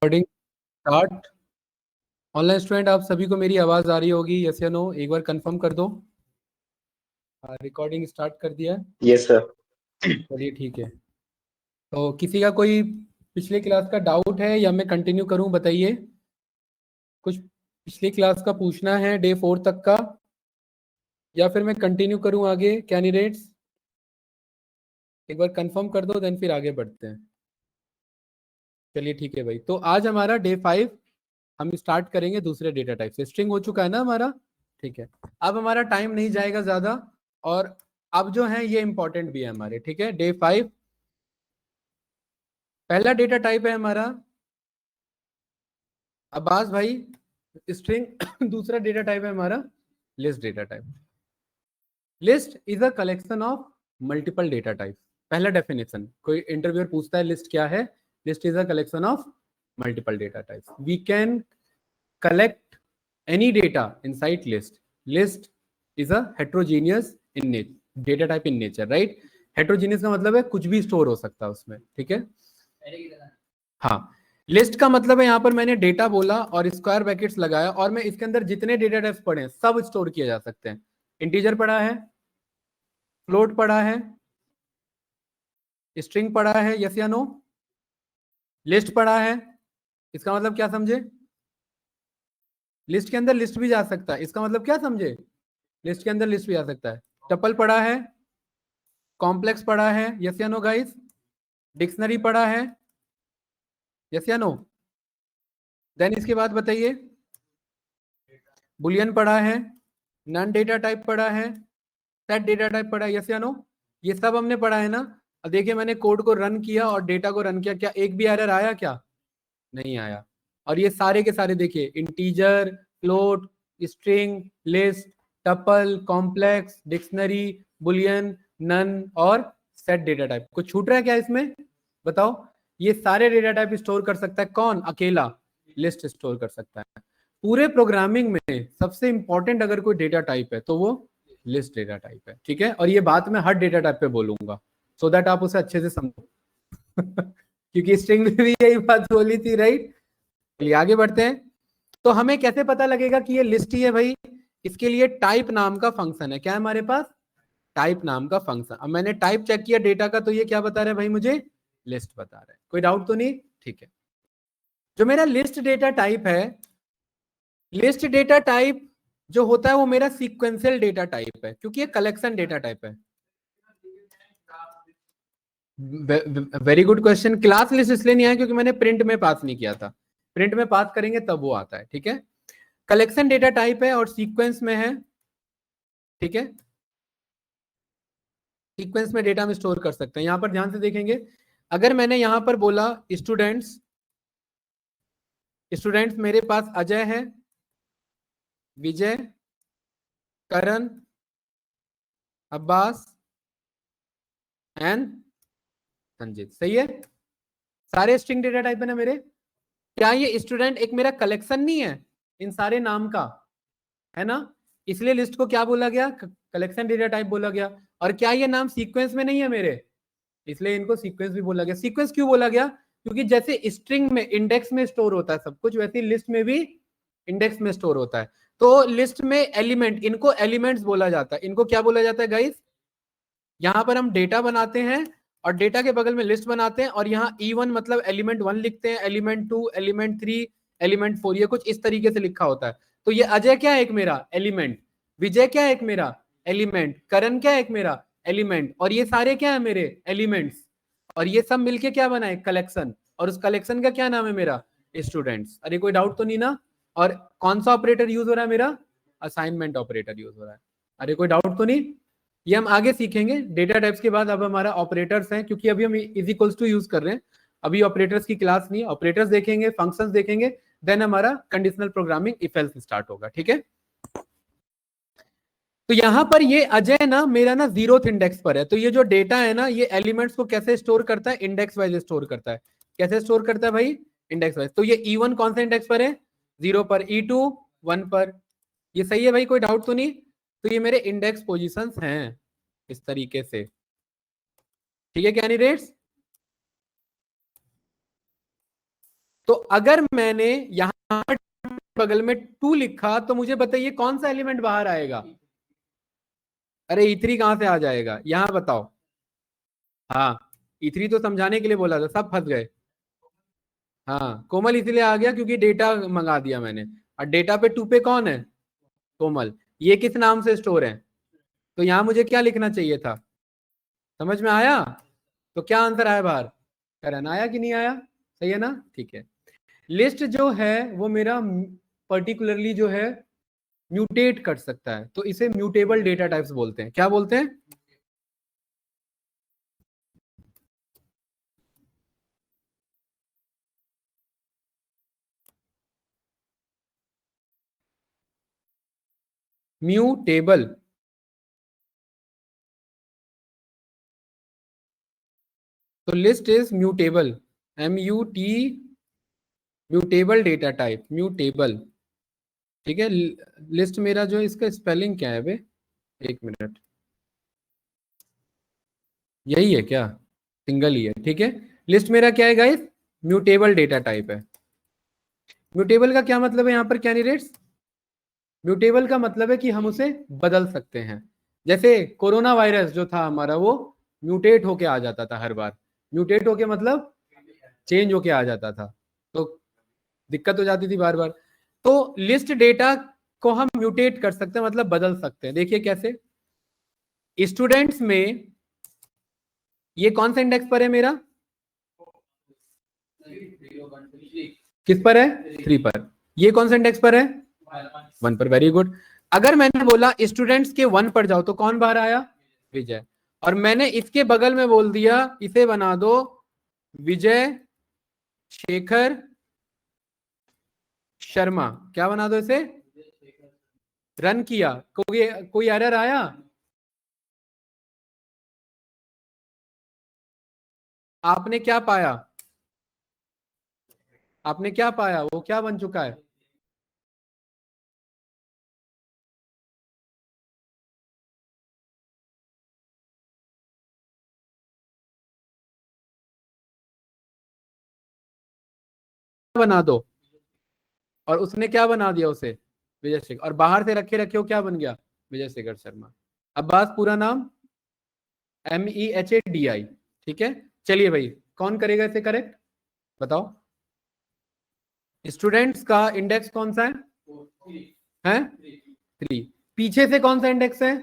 Recording start. Online student आप सभी को मेरी आवाज आ रही होगी, यस या नो, एक बार कंफर्म कर दो। रिकॉर्डिंग स्टार्ट कर दिया है? Yes sir. चलिए ठीक है। तो किसी का कोई पिछले क्लास का डाउट है या मैं कंटिन्यू करूं, बताइए। कुछ पिछली क्लास का पूछना है डे 4 तक का, या फिर मैं कंटिन्यू करूं आगे? कैंडिडेट्स एक बार कंफर्म कर दो, देन फिर आगे बढ़ते हैं। चलिए ठीक है भाई, तो आज हमारा डे 5 हम स्टार्ट करेंगे दूसरे डेटा टाइप से। स्ट्रिंग हो चुका है ना हमारा, ठीक है। अब हमारा टाइम नहीं जाएगा ज्यादा, और अब जो है ये इंपॉर्टेंट भी है हमारे, ठीक है। डे 5 पहला डेटा टाइप है हमारा अब्बास भाई स्ट्रिंग। दूसरा डेटा टाइप है हमारा list data type. List is a collection of multiple data type. पहला डेफिनेशन, कोई इंटरव्यूअर पूछता है लिस्ट क्या है, list is a collection of multiple data types. We can collect any data inside list. List is a heterogeneous in nature, data type in nature, right? heterogeneous का मतलब है कुछ भी स्टोर हो सकता है उसमें, ठीक है। हाँ, लिस्ट का मतलब है यहाँ पर मैंने डेटा बोला और स्क्वायर ब्रैकेट्स लगाया, और मैं इसके अंदर जितने डेटा टाइप्स पढ़े हैं सब स्टोर किए जा सकते हैं। इंटीजर पढ़ा है, फ्लोट पढ़ा है, स्ट्रिंग पढ़ा है, यस या नो, लिस्ट पढ़ा है। इसका मतलब क्या समझे? लिस्ट के अंदर लिस्ट भी जा सकता है, इसका मतलब क्या समझे? लिस्ट के अंदर लिस्ट भी आ सकता है। टपल पढ़ा है, कॉम्प्लेक्स पढ़ा है, यस या नो गाइस, डिक्शनरी पढ़ा है, यस या नो। देन इसके बाद बताइए, बुलियन पढ़ा है, नन डेटा टाइप पढ़ा है, सेट डेटा टाइप पढ़ा है, यस या नो। ये सब हमने पढ़ा है ना। अब देखिए मैंने कोड को रन किया और डेटा को रन किया, क्या एक भी एरर आया? क्या नहीं आया। और ये सारे के सारे देखिए, integer, float, string, list, tuple, complex, dictionary, boolean, none और सेट डेटा टाइप। कुछ छूट रहा है क्या इसमें? बताओ। ये सारे डेटा टाइप स्टोर कर सकता है कौन? अकेला लिस्ट स्टोर कर सकता है। पूरे प्रोग्रामिंग में सबसे इंपॉर्टेंट अगर कोई डेटा टाइप है तो वो लिस्ट डेटा टाइप है, ठीक है। और ये बात मैं हर डेटा टाइप पे बोलूंगा, सो दैट आप उसे अच्छे से समझो। क्योंकि स्ट्रिंग में भी यही बात बोली थी, राइट। चलिए आगे बढ़ते हैं। तो हमें कैसे पता लगेगा कि ये लिस्ट ही है भाई? इसके लिए टाइप नाम का फंक्शन है। क्या है हमारे पास? टाइप नाम का फंक्शन। अब मैंने टाइप चेक किया डेटा का, तो ये क्या बता रहा है भाई मुझे? लिस्ट बता रहा है। कोई डाउट तो नहीं? ठीक है। जो मेरा लिस्ट डेटा टाइप है, लिस्ट डेटा टाइप जो होता है वो मेरा सीक्वेंशियल डेटा टाइप है, क्योंकि ये कलेक्शन डेटा टाइप है। Very good question. Class list इसलिए नहीं आया क्योंकि मैंने प्रिंट में पास नहीं किया था। प्रिंट में पास करेंगे तब वो आता है, ठीक है। कलेक्शन डेटा टाइप है और सीक्वेंस में है, ठीक है। सीक्वेंस में डेटा में स्टोर कर सकते हैं। यहां पर ध्यान से देखेंगे, अगर मैंने यहां पर बोला स्टूडेंट्स, स्टूडेंट्स मेरे पास अजय है, विजय, करण, अब्बास एंड संजीत, सही है। सारे स्ट्रिंग डेटा टाइप है ना मेरे। क्या ये स्टूडेंट एक मेरा कलेक्शन नहीं है इन सारे नाम का? है ना। इसलिए लिस्ट को क्या बोला गया? कलेक्शन डेटा टाइप बोला गया। और क्या ये नाम सीक्वेंस में नहीं है मेरे? इसलिए इनको सीक्वेंस भी बोला गया। सीक्वेंस क्यों बोला गया? क्योंकि जैसे स्ट्रिंग में इंडेक्स में स्टोर होता है सब कुछ, वैसे लिस्ट में भी इंडेक्स में स्टोर होता है। तो लिस्ट में एलिमेंट, इनको एलिमेंट्स बोला जाता है। इनको क्या बोला जाता है गाइस? यहां पर हम डेटा बनाते हैं और डेटा के बगल में लिस्ट बनाते हैं, और यहाँ E1 मतलब एलिमेंट 1 लिखते हैं, एलिमेंट 2, एलिमेंट 3, एलिमेंट 4, ये कुछ इस तरीके से लिखा होता है। तो ये अजय क्या है? एक मेरा एलिमेंट। विजय क्या है? एक मेरा एलिमेंट। करण क्या है? एक मेरा एलिमेंट। और ये सारे क्या है? मेरे एलिमेंट्स। और ये सब मिलके क्या बनाए? कलेक्शन। और उस कलेक्शन का क्या नाम है? मेरा स्टूडेंट्स। अरे कोई डाउट तो नहीं ना? और कौन सा ऑपरेटर यूज हो रहा है? मेरा असाइनमेंट ऑपरेटर यूज हो रहा है। अरे कोई डाउट तो नहीं? ये हम आगे सीखेंगे डेटा टाइप्स के बाद। अब हमारा ऑपरेटर्स हैं, क्योंकि अभी हम इज इक्वल्स टू यूज कर रहे हैं। अभी ऑपरेटर्स की क्लास नहीं है। ऑपरेटर्स देखेंगे, फंक्शंस देखेंगे, देन हमारा conditional programming if else start होगा, ठीक है। तो यहां पर ये अजय ना मेरा ना 0th इंडेक्स पर है। तो ये जो डेटा है ना, ये एलिमेंट्स को कैसे स्टोर करता है? इंडेक्स वाइज स्टोर करता है। कैसे स्टोर करता है भाई? Index wise. तो ये E1 कौन सा इंडेक्स पर है? 0 पर। E2 1 पर। ये सही है भाई, कोई डाउट तो नहीं? तो ये मेरे इंडेक्स पोजीशंस हैं इस तरीके से, ठीक है कैंडिडेट्स। तो अगर मैंने यहां पर बगल में 2 लिखा तो मुझे बताइए कौन सा एलिमेंट बाहर आएगा? अरे E3 कहां से आ जाएगा, यहां बताओ। हाँ, E3 तो समझाने के लिए बोला था, सब फंस गए। हाँ, कोमल इसलिए आ गया क्योंकि डेटा मंगा दिया मैंने, और डेटा पे 2 पे कौन है? कोमल। ये किस नाम से स्टोर है? तो यहां मुझे क्या लिखना चाहिए था? समझ में आया? तो क्या आंसर आया बाहर? करण आया कि नहीं आया? सही है ना? ठीक है। लिस्ट जो है वो मेरा पर्टिकुलरली जो है म्यूटेट कर सकता है, तो इसे म्यूटेबल डेटा टाइप्स बोलते हैं। क्या बोलते हैं? म्यूटेबल। तो list is mutable, MUT, mutable data type, mutable. ठीक है। लिस्ट मेरा जो इसका स्पेलिंग क्या है बे? एक मिनट, यही है क्या? सिंगल ही है, ठीक है। लिस्ट मेरा क्या है गाइस? म्यूटेबल डेटा टाइप है। म्यूटेबल का क्या मतलब है यहाँ पर कैंडिडेट्स? म्यूटेबल का मतलब है कि हम उसे बदल सकते हैं। जैसे कोरोना वायरस जो था हमारा, वो म्यूटेट होके आ जाता था हर बार। म्यूटेट होके मतलब चेंज होके आ जाता था, तो दिक्कत हो जाती थी बार बार। तो लिस्ट डेटा को हम म्यूटेट कर सकते हैं, मतलब बदल सकते हैं। देखिए कैसे। स्टूडेंट्स में ये कौन सा इंडेक्स पर है मेरा? किस पर है? 3 पर। ये कौन सा इंडेक्स पर है? 1 पर। Very good. अगर मैंने बोला स्टूडेंट्स के 1 पर जाओ तो कौन बाहर आया? विजय। और मैंने इसके बगल में बोल दिया इसे बना दो विजय शेखर शर्मा। क्या बना दो इसे? रन किया, कोई एरर आया? आपने क्या पाया? आपने क्या पाया? वो क्या बन चुका है? बना दो। और उसने क्या बना दिया उसे? विजय शेखर। और बाहर से रखे रखे वो क्या बन गया? विजय शेखर शर्मा। अब्बास पूरा नाम MEHADI। ठीक है। चलिए भाई, कौन करेगा इसे करेक्ट? बताओ। स्टूडेंट्स का इंडेक्स कौन सा है? 3। पीछे से कौन सा इंडेक्स है?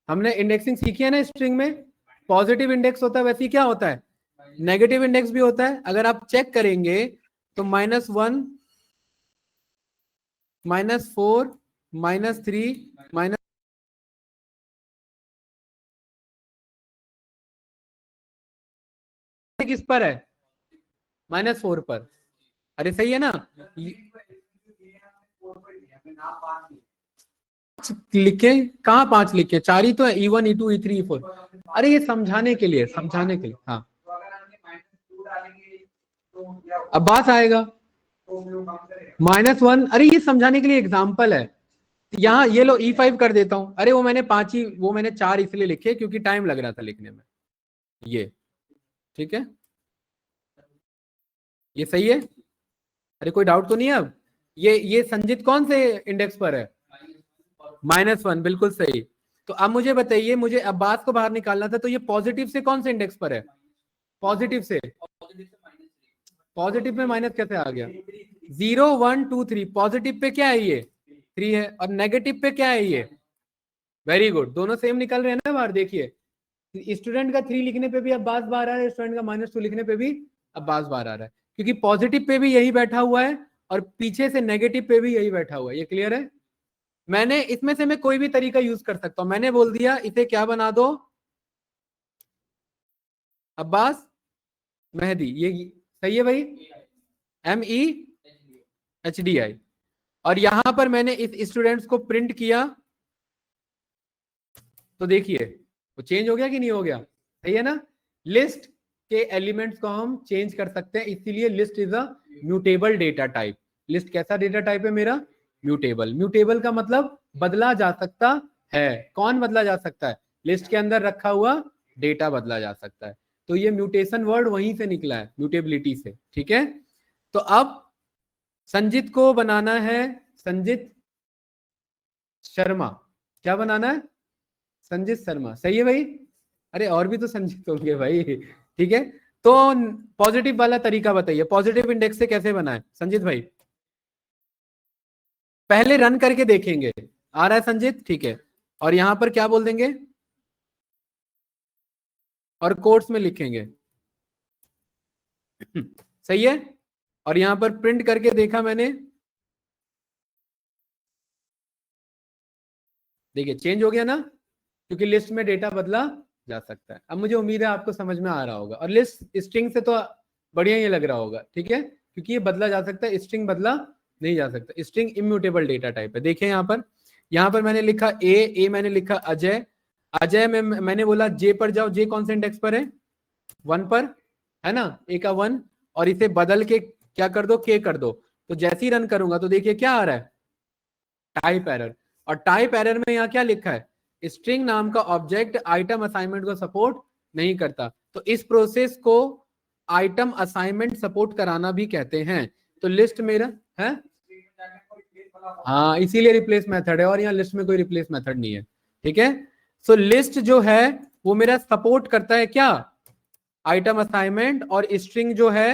हमने इंडेक्सिंग सीखी है ना स्ट्रिंग में। पॉजिटिव इंडेक्स होता है, वैसे ही क्या होता है? नेगेटिव इंडेक्स भी होता है। अगर आप चेक करेंगे तो -1, -4, -3, माइनस किस पर है? -4 पर। अरे सही है ना? लिखे कहाँ? 5 लिखे, 4 ही तो है। E1, E2, E3, E4। अरे ये समझाने के लिए, समझाने के लिए। हाँ, अब बात आएगा -1। अरे ये समझाने के लिए एग्जाम्पल है। यहाँ ये लो E5 कर देता हूं। अरे वो मैंने 5 ही, वो मैंने 4 इसलिए लिखे क्योंकि टाइम लग रहा था लिखने में। ये ठीक है, ये सही है। अरे कोई डाउट तो नहीं है अब? ये संजित कौन से इंडेक्स पर है? -1, बिल्कुल सही। तो अब मुझे बताइए, मुझे अब्बास को बाहर निकालना था, तो ये पॉजिटिव से कौन से इंडेक्स पर है? पॉजिटिव से। पॉजिटिव में माइनस कैसे आ गया? 0, 1, 2, 3। पॉजिटिव पे क्या है? ये 3 है। और नेगेटिव पे क्या है? ये। वेरी गुड, दोनों सेम निकल रहे हैं ना बाहर। देखिए स्टूडेंट का 3 लिखने पे भी अब्बास बाहर आ रहा है, स्टूडेंट का -2 लिखने पे भी अब्बास बाहर आ रहा है, क्योंकि पॉजिटिव पे भी यही बैठा हुआ है और पीछे से नेगेटिव पे भी यही बैठा हुआ है। ये क्लियर है? मैंने इसमें से मैं कोई भी तरीका यूज कर सकता हूं। मैंने बोल दिया इसे क्या बना दो? अब्बास मेहदी। ये सही है भाई? MEHDI। और यहां पर मैंने इस स्टूडेंट्स को प्रिंट किया, तो देखिए वो चेंज हो गया कि नहीं हो गया? सही है ना? लिस्ट के एलिमेंट्स को हम चेंज कर सकते हैं, इसीलिए list is a mutable data type. List कैसा डेटा टाइप है मेरा? म्यूटेबल। म्यूटेबल का मतलब बदला जा सकता है। कौन बदला जा सकता है? लिस्ट के अंदर रखा हुआ डेटा बदला जा सकता है। तो ये म्यूटेशन वर्ड वहीं से निकला है, म्यूटेबिलिटी से। ठीक है। तो अब संजीत को बनाना है संजीत शर्मा। क्या बनाना है? संजीत शर्मा। सही है भाई? अरे और भी तो संजीत होंगे भाई। ठीक है, तो पॉजिटिव वाला तरीका बताइए, पॉजिटिव इंडेक्स से कैसे बनाए संजीत भाई? पहले रन करके देखेंगे। आ रहा है संजीत? ठीक है, और यहां पर क्या बोल देंगे और कोट्स में लिखेंगे। सही है, और यहां पर प्रिंट करके देखा मैंने, देखिए चेंज हो गया ना, क्योंकि लिस्ट में डेटा बदला जा सकता है। अब मुझे उम्मीद है आपको समझ में आ रहा होगा, और लिस्ट स्ट्रिंग से तो बढ़िया ही लग रहा होगा। ठीक है, क्योंकि ये बदला जा सकता है, स्ट्रिंग बदला नहीं जा सकता। स्ट्रिंग इम्यूटेबल डेटा टाइप है। देखिए यहाँ पर मैंने लिखा ए मैंने लिखा अजय। अजय में मैंने बोला जे पर जाओ, जे कौन से इंडेक्स पर है? 1 पर है ना, ए का 1, और इसे बदल के क्या कर दो, के कर दो। तो जैसे ही रन करूंगा तो देखिए क्या आ रहा है, टाइप एरर। और टाइप एरर में यहाँ क्या लिखा है, स्ट्रिंग नाम का ऑब्जेक्ट आइटम असाइनमेंट को सपोर्ट नहीं करता। तो इस प्रोसेस को आइटम असाइनमेंट सपोर्ट कराना भी कहते हैं। तो लिस्ट मेरा है, हाँ इसीलिए रिप्लेस मेथड है, और यहाँ लिस्ट में कोई रिप्लेस मेथड नहीं है। ठीक है, सो लिस्ट जो है वो मेरा सपोर्ट करता है क्या, आइटम असाइनमेंट। और स्ट्रिंग जो है,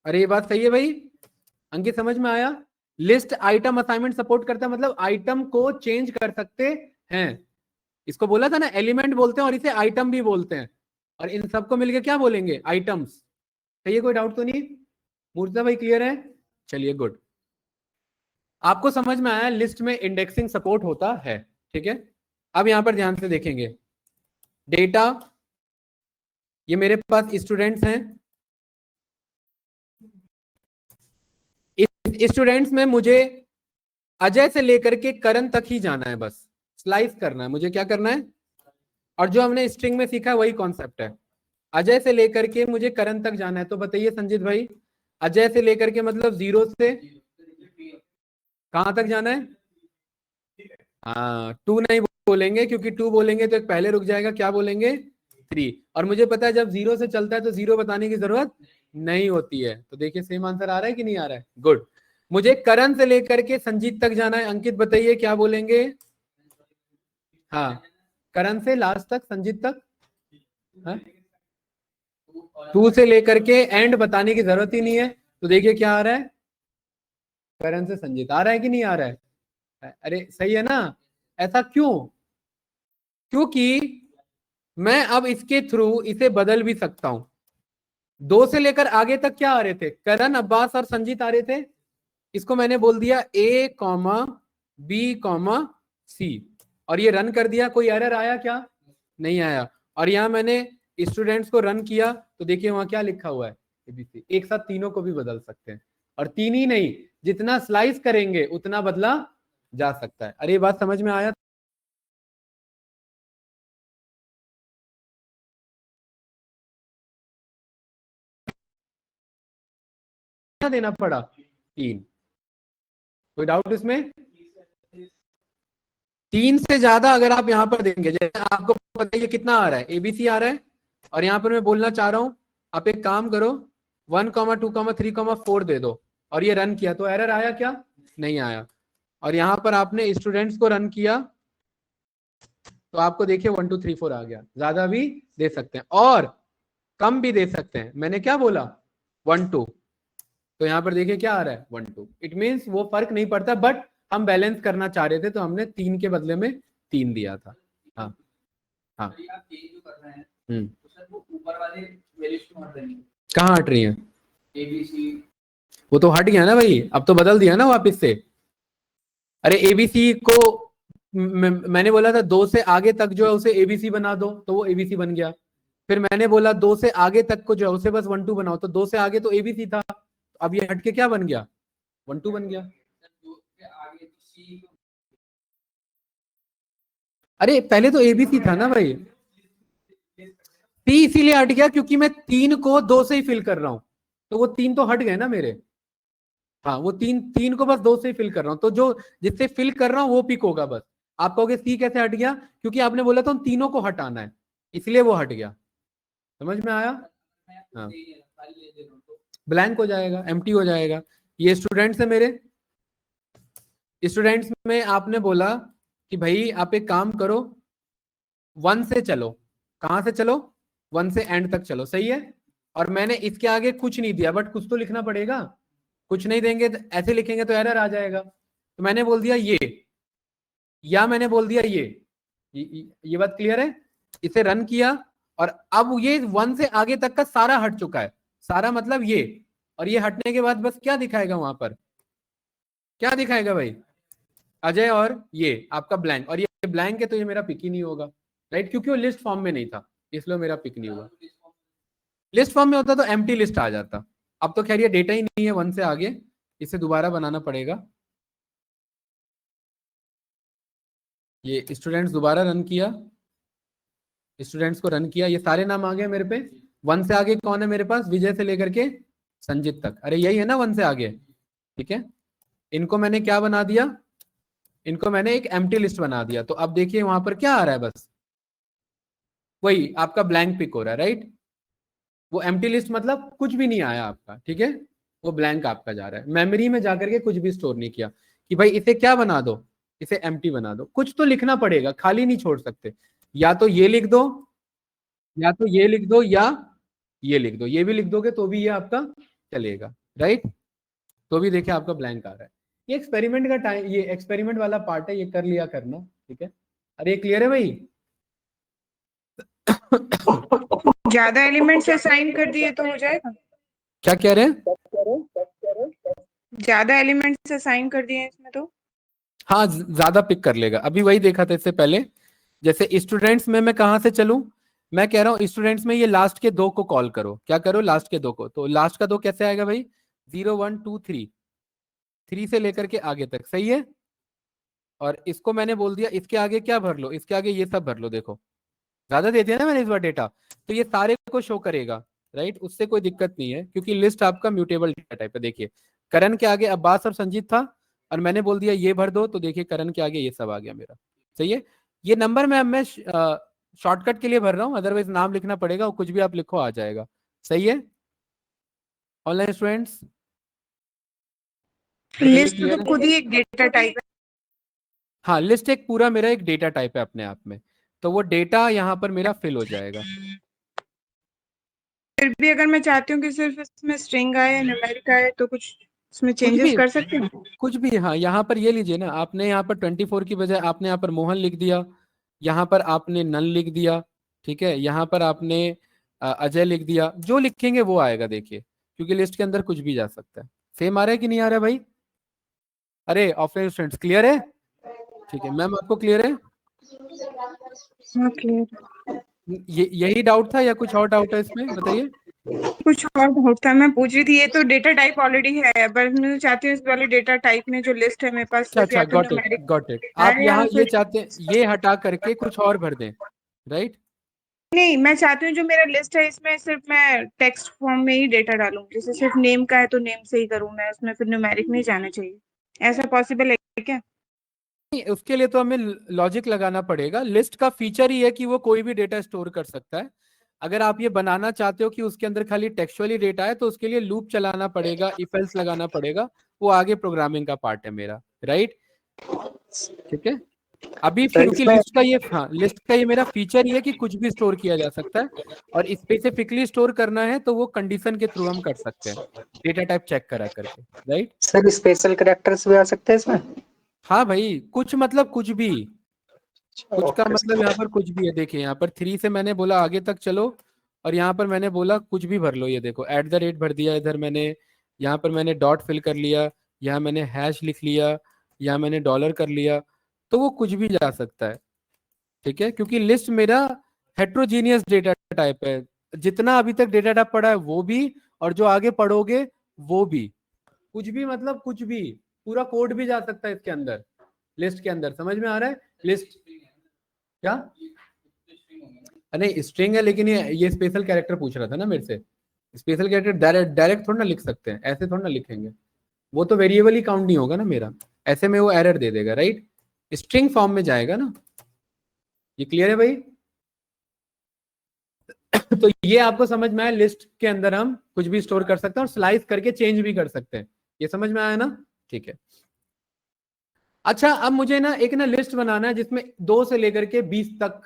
अरे ये बात सही है भाई, अंकित समझ में आया? लिस्ट आइटम असाइनमेंट सपोर्ट करता है, मतलब आइटम को चेंज कर सकते हैं। इसको बोला था ना, एलिमेंट बोलते हैं और इसे आइटम भी बोलते हैं, और इन सबको मिलकर क्या बोलेंगे, आइटम्स। सही है, कोई डाउट तो नहीं? मूर्तिजा भाई क्लियर है? चलिए गुड, आपको समझ में आया लिस्ट में इंडेक्सिंग सपोर्ट होता है। ठीक है, अब यहां पर ध्यान से देखेंगे डेटा, ये मेरे पास स्टूडेंट्स हैं। इस स्टूडेंट्स में मुझे अजय से लेकर के करण तक ही जाना है, बस स्लाइस करना है मुझे। क्या करना है? और जो हमने स्ट्रिंग में सीखा है वही कॉन्सेप्ट है। अजय से लेकर के मुझे करण तक जाना है। तो बताइए संजीत भाई, अजय से लेकर के मतलब 0 से कहां तक जाना है? हाँ 2 नहीं बोलेंगे, क्योंकि 2 बोलेंगे तो एक पहले रुक जाएगा, क्या बोलेंगे, 3। और मुझे पता है जब 0 से चलता है तो 0 बताने की जरूरत नहीं होती है। तो देखिए सेम आंसर आ रहा है कि नहीं आ रहा है? गुड। मुझे करण से लेकर के संजीत तक जाना है। अंकित बताइए क्या बोलेंगे? हाँ, करण से लास्ट तक, संजीत तक। हाँ? 2 से लेकर के एंड बताने की जरूरत ही नहीं है। तो देखिए क्या आ रहा है, करण से संजीत आ रहा है कि नहीं आ रहा है? अरे सही है ना? ऐसा क्यों? क्योंकि मैं अब इसके थ्रू इसे बदल भी सकता हूं। 2 से लेकर आगे तक क्या आ रहे थे, करण, अब्बास और संजीत आ रहे थे। इसको मैंने बोल दिया ए कॉमा बी कॉमा सी, और ये रन कर दिया। कोई एरर आया क्या? नहीं आया। और यहां मैंने स्टूडेंट्स को रन किया तो देखिए वहां क्या लिखा हुआ है, एबीसी। एक साथ तीनों को भी बदल सकते हैं, और 3 ही नहीं, जितना स्लाइस करेंगे उतना बदला जा सकता है। अरे ये बात समझ में आया? देना पड़ा 3। कोई डाउट इसमें? 3 से ज्यादा अगर आप यहाँ पर देंगे, जैसे आपको पता है ये कितना आ रहा है, एबीसी आ रहा है, और यहाँ पर मैं बोलना चाह रहा हूँ आप एक काम करो 1,2,3,4 दे दो, और ये रन किया तो एरर आया क्या? नहीं आया। और यहाँ पर आपने स्टूडेंट्स को रन किया तो आपको देखिए 1 2 3 4 आ गया। ज्यादा भी दे सकते हैं और कम भी दे सकते हैं। मैंने क्या बोला, 1 2, तो यहाँ पर देखिए क्या आ रहा है, 1 2। इट मीन्स वो फर्क नहीं पड़ता, बट हम बैलेंस करना चाह रहे थे तो हमने 3 के बदले में 3 दिया था। हाँ हाँ, कहाँ हट रही है? एबीसी वो तो हट गया ना भाई, अब तो बदल दिया ना वापिस से। अरे एबीसी को मैंने बोला था 2 से आगे तक जो है उसे एबीसी बना दो, तो वो एबीसी बन गया। फिर मैंने बोला 2 से आगे तक को जो है उसे बस 1 2 बनाओ, तो 2 से आगे तो एबीसी था, अब ये हट के क्या बन गया, 1 2 बन गया। अरे पहले तो एबीसी था ना भाई, सी इसीलिए हट गया क्योंकि मैं 3 को 2 से ही फिल कर रहा हूं, तो वो 3 तो हट गए ना मेरे। हाँ वो 3 को बस 2 से ही फिल कर रहा हूँ, तो जो जिससे फिल कर रहा हूँ वो पिक होगा बस। आप कहोगे सी कैसे हट गया, क्योंकि आपने बोला था उन तीनों को हटाना है, इसलिए वो हट गया। समझ में आया? हाँ, ब्लैंक हो जाएगा, एम्प्टी हो जाएगा। ये स्टूडेंट्स है मेरे। स्टूडेंट्स में आपने बोला कि भाई आप एक काम करो, 1 से चलो। कहां से चलो? 1 से एंड तक चलो, सही है। और मैंने इसके आगे कुछ नहीं दिया, बट कुछ तो लिखना पड़ेगा। कुछ नहीं देंगे तो ऐसे लिखेंगे तो एरर आ जाएगा। तो मैंने बोल दिया ये, या मैंने बोल दिया ये बात क्लियर है? इसे रन किया और अब ये 1 से आगे तक का सारा हट चुका है। सारा मतलब ये, और ये हटने के बाद बस क्या दिखाएगा वहां पर? क्या दिखाएगा भाई? अजय और ये आपका ब्लैंक, और ये ब्लैंक है तो ये मेरा पिक ही नहीं होगा, राइट? क्योंकि वो लिस्ट फॉर्म में नहीं था, इसलिए मेरा पिक नहीं हुआ। लिस्ट फॉर्म में होता तो एम्प्टी लिस्ट आ जाता। अब तो खैर ये डेटा ही नहीं है 1 से आगे, इसे दोबारा बनाना पड़ेगा। ये स्टूडेंट्स दोबारा रन किया, स्टूडेंट्स को रन किया, ये सारे नाम आ गए मेरे पे। 1 से आगे कौन है मेरे पास? विजय से लेकर के संजीत तक। अरे यही है ना 1 से आगे, ठीक है। इनको मैंने क्या बना दिया? इनको मैंने एक एम्प्टी लिस्ट बना दिया। तो अब देखिए वहां पर क्या आ रहा है, बस वही आपका ब्लैंक पिक हो रहा है, राइट? वो एम्प्टी लिस्ट मतलब कुछ भी नहीं आया आपका, ठीक है। वो ब्लैंक आपका जा रहा है, मेमोरी में जाकर के कुछ भी स्टोर नहीं किया कि भाई इसे क्या बना दो, इसे एम्प्टी बना दो। कुछ तो लिखना पड़ेगा, खाली नहीं छोड़ सकते। या तो ये लिख दो, या तो ये लिख दो, या ये लिख दो। ये भी लिख दोगे तो भी ये आपका चलेगा, राइट? तो भी देखिए आपका ब्लैंक आ रहा है। ये एक्सपेरिमेंट का टाइम, ये एक्सपेरिमेंट वाला पार्ट है, ये कर लिया करना, ठीक है। अरे क्लियर है भाई? ज्यादा एलिमेंट्स असाइन कर दिए तो हो जाएगा? क्या कह रहे हैं? ज्यादा एलिमेंट्स असाइन कर दिए इसमें तो? हाँ, ज्यादा पिक कर लेगा। अभी वही देखा था इससे पहले। जैसे स्टूडेंट्स में मैं कहां से चलूं? मैं कह रहा हूं स्टूडेंट्स में ये लास्ट के 2 को कॉल करो। क्या करो? लास्ट के 2 को। तो लास्ट का 2 कैसे आएगा भाई? 0 1 2 3, 3 से लेकर के आगे तक, सही है। और इसको मैंने बोल दिया इसके आगे क्या भर लो, इसके आगे ये सब भर लो। देखो ज्यादा दे दिया ना मैंने इस बार डेटा, तो ये सारे को शो करेगा, राइट? उससे कोई दिक्कत नहीं है, क्योंकि लिस्ट आपका म्यूटेबल डेटा टाइप है। देखिए करण के आगे अब्बास और संजीत था, और मैंने बोल दिया ये भर दो, तो देखिए करण के आगे ये सब आ गया मेरा, सही है। ये नंबर में अब मैं शॉर्टकट के लिए भर रहा हूँ, अदरवाइज नाम लिखना पड़ेगा, और कुछ भी आप लिखो आ जाएगा, सही है। ऑनलाइन स्टूडेंट्स लिस्ट तो क्लियर है? खुद ही एक डेटा टाइप है। हाँ, लिस्ट एक पूरा मेरा एक डेटा टाइप है अपने आप में, तो वो डेटा यहाँ पर मेरा फिल हो जाएगा। फिर भी अगर मैं चाहती हूँ कि सिर्फ इसमें स्ट्रिंग आए, न्यूमेरिक आए, तो कुछ इसमें कुछ चेंजेस भी, कर सकते हैं? कुछ भी। हाँ, यहाँ पर ये लीजिए ना, आपने यहाँ पर 24 की बजाय आपने यहाँ पर मोहन लिख दिया, यहाँ पर आपने नल लिख दिया, ठीक है। यहाँ पर आपने अजय लिख दिया। जो लिखेंगे वो आएगा, देखिए, क्योंकि लिस्ट के अंदर कुछ भी जा सकता है। सेम आ रहा है कि नहीं आ रहा है भाई? अरे ऑफलाइन स्टूडेंट्स क्लियर है? ठीक है मैम, आपको क्लियर है? हाँ, क्लियर। ये यही डाउट था या कुछ और डाउट है इसमें, बताइए। कुछ और डाउट था, मैं पूछ रही थी, ये तो डेटा टाइप ऑलरेडी है, बट मैं चाहती हूँ इस वाले डेटा टाइप में जो लिस्ट है मेरे पास अच्छा सिर्फ अच्छा, या तो got it numeric got it. आप है या यहाँ ये फिर चाहते हैं ये हटा करके कुछ और भर दें, राइट? नहीं, मैं चाहती हूँ जो मेरा लिस्ट है इसमें सिर्फ मैं टेक्स्ट फॉर्म में ही डेटा डालूं। जैसे सिर्फ नेम का है तो नेम से ही करूँ मैं, उसमें फिर न्यूमेरिक नहीं जाना चाहिए। ऐसा पॉसिबल है क्या? नहीं, उसके लिए तो हमें लॉजिक लगाना पड़ेगा। लिस्ट का फीचर ही है कि वो कोई भी डेटा स्टोर कर सकता है। अगर आप ये बनाना चाहते हो कि उसके अंदर खाली टेक्सचुअली डेटा है, तो उसके लिए लूप चलाना पड़ेगा, इफ एल्स लगाना पड़ेगा। वो आगे प्रोग्रामिंग का पार्ट है मेरा, राइट? ठीक है। अभी सर क्योंकि इसमें लिस्ट का ये, हाँ, लिस्ट का ये मेरा फीचर ही है कि कुछ भी स्टोर किया जा सकता है, और स्पेसिफिकली स्टोर करना है तो वो कंडीशन के थ्रू हम कर सकते हैं, डेटा टाइप चेक करा करके, राइट? सर स्पेशल कैरेक्टर्स भी आ सकते हैं इसमें? हाँ भाई, कुछ मतलब कुछ भी, कुछ का ओके मतलब सर। यहाँ पर कुछ भी है। देखिए यहाँ पर 3 से मैंने बोला आगे तक चलो, और यहाँ पर मैंने बोला कुछ भी भर लो। ये देखो @ भर दिया इधर मैंने, यहाँ पर मैंने डॉट फिल कर लिया, यहाँ मैंने हैश लिख लिया, यहाँ मैंने डॉलर कर लिया। तो वो कुछ भी जा सकता है, ठीक है, क्योंकि लिस्ट मेरा हेट्रोजीनियस डेटा टाइप है। जितना अभी तक डेटा टाइप पढ़ा है वो भी, और जो आगे पढ़ोगे वो भी। कुछ भी मतलब कुछ भी, पूरा कोड भी जा सकता है इसके अंदर, लिस्ट के अंदर। समझ में आ रहा है? लिस्ट क्या? नहीं स्ट्रिंग है, लेकिन ये स्पेशल कैरेक्टर पूछ रहा था ना मेरे से। स्पेशल कैरेक्टर डायरेक्ट डायरेक्ट थोड़ा ना लिख सकते हैं, ऐसे थोड़ा ना लिखेंगे। वो तो वेरिएबल ही काउंट नहीं होगा ना मेरा, ऐसे में वो एरर दे देगा, राइट? स्ट्रिंग फॉर्म में जाएगा ना। ये क्लियर है भाई? तो ये आपको समझ में आया, लिस्ट के अंदर हम कुछ भी स्टोर कर सकते हैं और स्लाइस करके चेंज भी कर सकते हैं। ये समझ में आया ना? ठीक है। अच्छा, अब मुझे ना एक ना लिस्ट बनाना है जिसमें 2 से लेकर के 20 तक,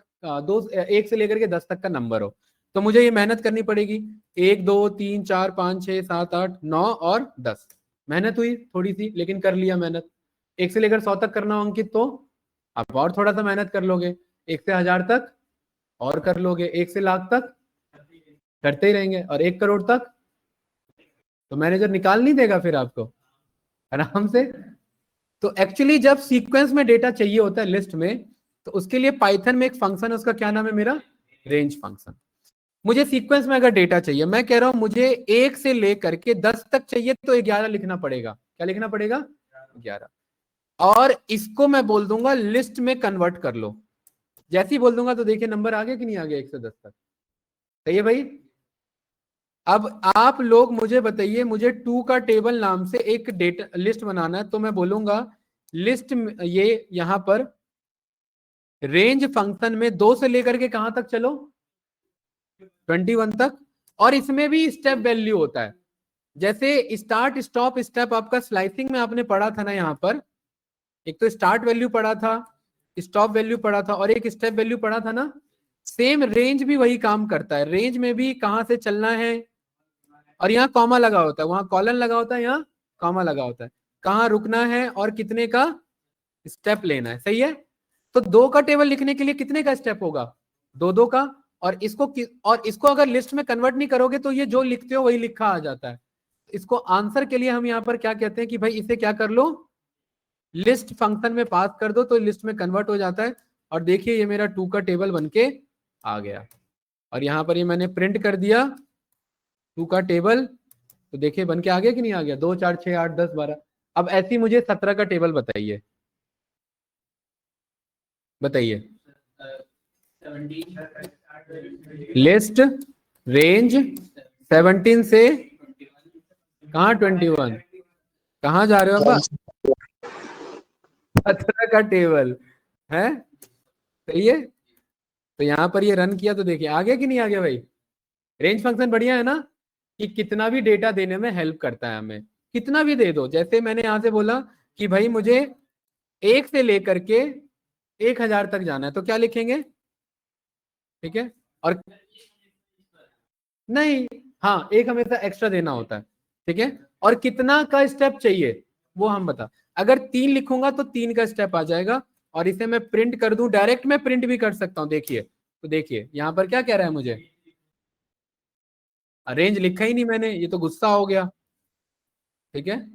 1 से लेकर के 10 तक का नंबर हो। तो मुझे ये मेहनत करनी पड़ेगी। 1 2 3 4 5 6 7 8 9 और 10। मेहनत हुई थोड़ी सी, लेकिन कर लिया मेहनत। 1 से लेकर 100 तक करना हो अंकित, तो आप और थोड़ा सा मेहनत कर लोगे। 1 से 1000 तक और कर लोगे। 1 से लाख तक करते ही रहेंगे, और 1 करोड़ तक तो मैनेजर निकाल नहीं देगा फिर आपको आराम से। तो एक्चुअली जब सीक्वेंस में डेटा चाहिए होता है लिस्ट में, तो उसके लिए पाइथन में एक फंक्शन है, उसका क्या नाम है मेरा? Range function. मुझे सीक्वेंस में अगर डेटा चाहिए, मैं कह रहा हूं मुझे 1 से लेकर के 10 तक चाहिए, तो 11 लिखना पड़ेगा। क्या लिखना पड़ेगा? 11। और इसको मैं बोल दूंगा लिस्ट में कन्वर्ट कर लो। जैसे ही बोल दूंगा तो देखिए नंबर आ गया कि नहीं आ गया 1 से 10 तक। सही है भाई? अब आप लोग मुझे बताइए, मुझे 2 का टेबल नाम से एक डेटा लिस्ट बनाना है, तो मैं बोलूंगा लिस्ट ये यहां पर रेंज फंक्शन में 2 से लेकर के कहां तक चलो? 21 तक। और इसमें भी स्टेप वैल्यू होता है, जैसे स्टार्ट स्टॉप स्टेप आपका स्लाइसिंग में आपने पढ़ा था ना। यहां पर एक तो स्टार्ट वैल्यू पढ़ा था, स्टॉप वैल्यू पढ़ा था, और एक स्टेप वैल्यू पढ़ा था ना। सेम रेंज भी वही काम करता है। रेंज में भी कहां से चलना है, और यहाँ कॉमा लगा होता है, वहां कॉलन लगा होता है, यहाँ कॉमा लगा होता है। कहाँ रुकना है और कितने का स्टेप लेना है। सही है? तो 2 का टेबल लिखने के लिए कितने का स्टेप होगा? 2 का। और इसको अगर लिस्ट में कन्वर्ट नहीं करोगे तो ये जो लिखते हो वही लिखा आ जाता है। इसको आंसर के लिए हम यहाँ पर क्या कहते हैं कि भाई इसे क्या कर लो, लिस्ट फंक्शन में पास कर दो, तो लिस्ट में कन्वर्ट हो जाता है। और देखिए ये मेरा 2 का टेबल बनके आ गया, और यहाँ पर ये मैंने प्रिंट कर दिया 2 का टेबल। तो देखिए बन के आ गया कि नहीं आ गया? 2 4 6 8 10 12। अब ऐसी मुझे 17 का टेबल बताइए, बताइए। लिस्ट रेंज 17 से कहाँ 21, कहाँ जा रहे हो अब? 17 का टेबल है। सही है? तो यहां पर ये रन किया तो देखिए आ गया कि नहीं आ गया भाई? रेंज फंक्शन बढ़िया है ना, कि कितना भी डेटा देने में हेल्प करता है हमें। कितना भी दे दो, जैसे मैंने यहां से बोला कि भाई मुझे 1 से लेकर के 1000 तक जाना है, तो क्या लिखेंगे? ठीक है। और नहीं, हाँ, 1 हमेशा एक्स्ट्रा देना होता है। ठीक है। और कितना का स्टेप चाहिए वो हम बता। अगर 3 लिखूंगा तो 3 का स्टेप आ जाएगा, और इसे मैं प्रिंट कर दूं, डायरेक्ट मैं प्रिंट भी कर सकता हूं। देखिए, तो देखिए यहां पर क्या कह रहा है मुझे, रेंज लिखा ही नहीं मैंने, ये तो गुस्सा हो गया। ठीक है,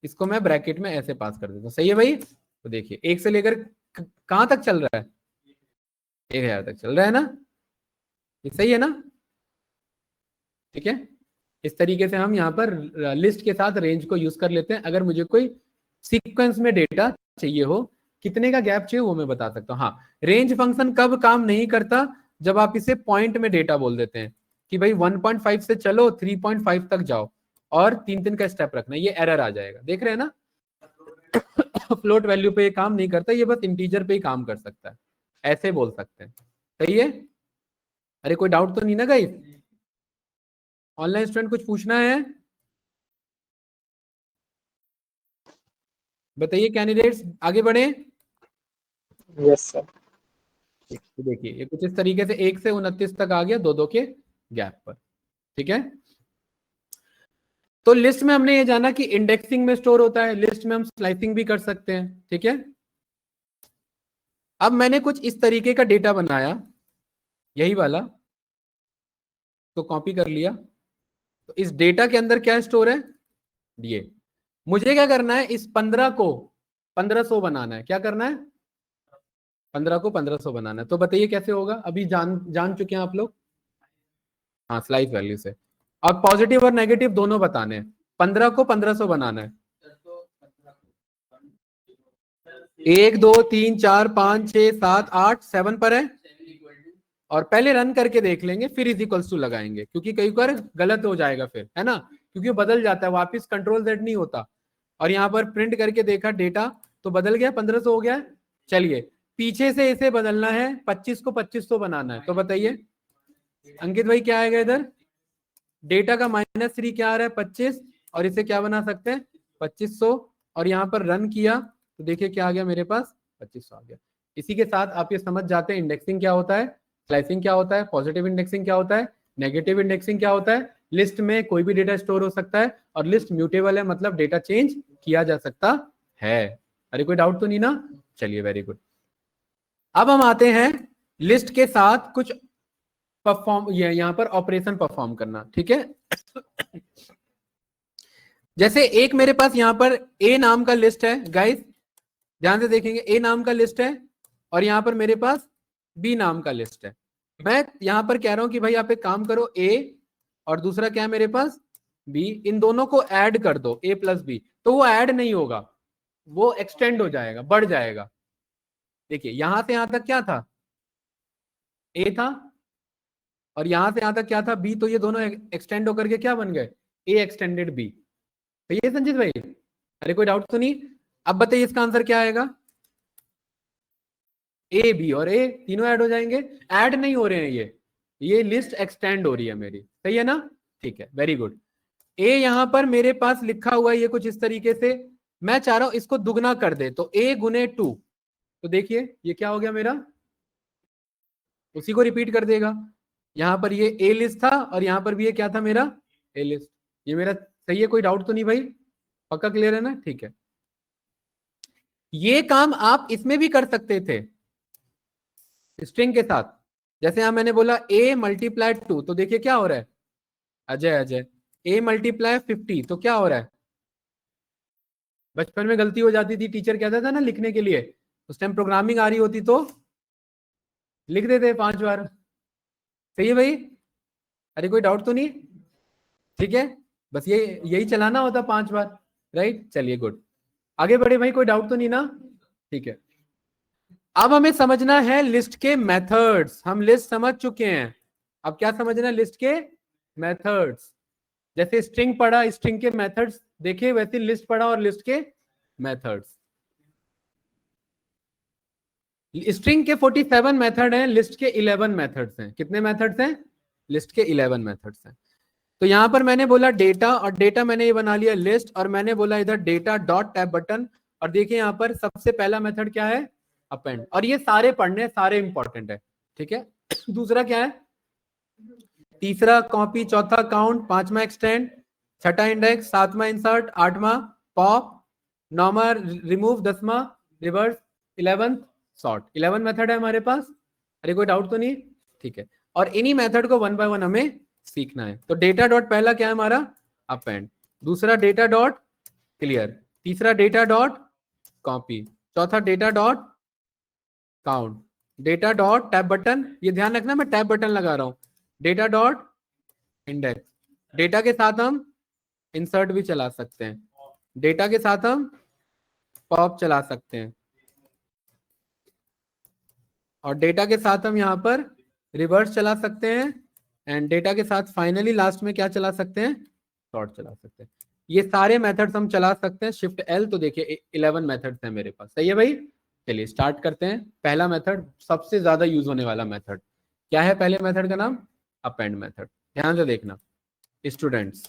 इसको मैं ब्रैकेट में ऐसे पास कर देता हूं। सही है भाई? तो देखिए 1 से लेकर कहां तक चल रहा है? 1000 तक चल रहा है ना? ये सही है ना? ठीक है। इस तरीके से हम यहाँ पर लिस्ट के साथ रेंज को यूज कर लेते हैं। अगर मुझे कोई सीक्वेंस में डेटा चाहिए हो, कितने का गैप चाहिए वो मैं बता सकता हूँ। हाँ, रेंज फंक्शन कब काम नहीं करता? जब आप इसे पॉइंट में डेटा बोल देते हैं कि भाई 1.5 से चलो 3.5 तक जाओ, और 3 का स्टेप रखना, ये एरर आ जाएगा। देख रहे हैं ना? फ्लोट वैल्यू पे ये काम नहीं करता, ये बस इंटीजर पे ही काम कर सकता है। ऐसे बोल सकते हैं। सही है? अरे कोई डाउट तो नहीं ना गाइस? ऑनलाइन स्टूडेंट कुछ पूछना है? बताइए कैंडिडेट्स, आगे बढ़े। Yes sir. तो देखिए ये कुछ इस तरीके से 1 से 29 तक आ गया, 2 के गैप पर। ठीक है। तो लिस्ट में हमने ये जाना कि इंडेक्सिंग में स्टोर होता है, लिस्ट में हम स्लाइसिंग भी कर सकते हैं। ठीक है। अब मैंने कुछ इस तरीके का डेटा बनाया, यही वाला, तो कॉपी कर लिया। तो इस डेटा के अंदर क्या स्टोर है? ये। मुझे क्या करना है, इस 15 को 1500 बनाना है। क्या करना है? 15 को 1500 बनाना है। तो बताइए कैसे होगा? अभी जान चुके हैं आप लोग। हाँ, स्लाइस वैल्यू से। और पॉजिटिव और नेगेटिव दोनों बताने हैं। 15 को 1500 बनाना है। 1 2 3 4 5 6 7 8 7 पर है। और पहले रन करके देख लेंगे, फिर इज इक्वल्स टू लगाएंगे, क्योंकि कई बार गलत हो जाएगा फिर, है ना? क्योंकि वो बदल जाता है, वापस कंट्रोल Z नहीं होता। और यहाँ पर प्रिंट करके देखा डेटा, तो बदल गया, 1500 हो गया है। चलिए पीछे से इसे बदलना है, 25 को 2500 बनाना है, तो बताइए अंकित भाई क्या आएगा इधर? डेटा का -3 क्या आ रहा है? 25, और इसे क्या बना सकते हैं? 2500, और यहाँ पर रन किया तो देखिए क्या आ गया मेरे पास? 2500 आ गया। इसी के साथ आप ये समझ जाते हैं इंडेक्सिंग क्या होता है, स्लाइसिंग क्या होता है, पॉजिटिव इंडेक्सिंग क्या होता है, नेगेटिव इंडेक्सिंग क्या होता है। लिस्ट में कोई भी डेटा स्टोर हो सकता है, और लिस्ट म्यूटेबल है, मतलब डेटा चेंज किया जा सकता है। अरे कोई डाउट तो नहीं ना? चलिए वेरी गुड। अब हम आते हैं लिस्ट के साथ कुछ परफॉर्म, यहां पर ऑपरेशन परफॉर्म करना, ठीक है। जैसे एक मेरे पास यहां पर ए नाम का लिस्ट है, गाइस ध्यान से देखेंगे, ए नाम का लिस्ट है, और यहां पर मेरे पास बी नाम का लिस्ट है। मैं यहां पर कह रहा हूं कि भाई आप एक काम करो, ए और दूसरा क्या है मेरे पास? बी, इन दोनों को ऐड कर दो, ए प्लस बी, तो वो ऐड नहीं होगा, वो एक्सटेंड हो जाएगा, बढ़ जाएगा। देखिए यहां से यहां तक क्या था? ए था, और यहां से यहां तक क्या था? बी, तो ये दोनों एक्सटेंड होकर के क्या बन गए? ए एक्सटेंडेड बी। तो ये संजीत भाई, अरे कोई डाउट तो नहीं? अब बताइए इसका आंसर क्या आएगा? ए बी और ए तीनों ऐड हो जाएंगे। ऐड नहीं हो रहे हैं, ये लिस्ट एक्सटेंड हो रही है मेरी, सही है ना? ठीक है, वेरी गुड। ए यहां पर मेरे पास लिखा हुआ है ये कुछ इस तरीके से, मैं चाह रहा हूं इसको दुगना कर दे, तो ए गुने 2, तो देखिए ये क्या हो गया मेरा? उसी को रिपीट कर देगा। यहां पर ये ए लिस्ट था, और यहां पर भी ये क्या था मेरा? ए लिस्ट। ये मेरा सही है, कोई डाउट तो नहीं भाई? पक्का क्लियर है ना? ठीक है। ये काम आप इसमें भी कर सकते थे स्ट्रिंग के साथ। जैसे यहां मैंने बोला a मल्टीप्लाई 2, तो देखिए क्या हो रहा है? अजय a मल्टीप्लाई 50, तो क्या हो रहा है? बचपन में गलती हो जाती थी, टीचर कहता था ना लिखने के लिए, उस टाइम प्रोग्रामिंग आ रही होती तो लिख देते 5 बार। सही है भाई? अरे कोई डाउट तो नहीं? ठीक है, बस ये यही चलाना होता 5 बार, राइट? चलिए गुड, आगे बढ़े भाई, कोई डाउट तो नहीं ना? ठीक है। अब हमें समझना है लिस्ट के मेथड्स। हम लिस्ट समझ चुके हैं, अब क्या समझना है? लिस्ट के मेथड्स। जैसे स्ट्रिंग पढ़ा, स्ट्रिंग के मेथड्स देखे, वैसे लिस्ट पढ़ा और लिस्ट के मेथड्स। स्ट्रिंग के 47 मेथड हैं, लिस्ट के 11 मेथड्स हैं। कितने मेथड्स हैं? लिस्ट के 11 मेथड्स हैं। तो यहां पर मैंने बोला डेटा, और डेटा मैंने ये बना लिया लिस्ट, और मैंने बोला इधर डेटा डॉट टैब बटन, और देखिए यहां पर सबसे पहला मेथड क्या है? अपेंड। और ये सारे पढ़ने, सारे इंपॉर्टेंट है, ठीक है। दूसरा क्या है? तीसरा कॉपी, चौथा काउंट, पांचवा एक्सटेंड, छठा इंडेक्स, सातवां इंसर्ट, आठवां पॉप, नौवां रिमूव, 10वां रिवर्स, 11th सॉर्ट। 11 मेथड है हमारे पास। अरे कोई डाउट तो नहीं? ठीक है। और इन्हीं मेथड को वन बाय वन हमें सीखना है। तो डेटा डॉट पहला क्या है हमारा? अपेंड। दूसरा डेटा डॉट क्लियर, तीसरा डेटा डॉट कॉपी, चौथा data dot count, data dot tab button, ये ध्यान रखना मैं टैब बटन लगा रहा हूं, डेटा डॉट इंडेक्स। डेटा के साथ हम इंसर्ट भी चला सकते हैं, डेटा के साथ हम पॉप चला सकते हैं, और डेटा के साथ हम यहाँ पर रिवर्स चला सकते हैं, एंड डेटा के साथ फाइनली लास्ट में क्या चला सकते हैं? सॉर्ट चला सकते हैं। ये सारे मेथड्स हम चला सकते हैं, शिफ्ट एल। तो देखिए 11 मेथड्स हैं मेरे पास, सही है भाई? चलिए स्टार्ट करते हैं। पहला मेथड, सबसे ज्यादा यूज होने वाला मेथड क्या है? पहले मेथड का नाम अपेंड मेथड। ध्यान से देखना स्टूडेंट्स,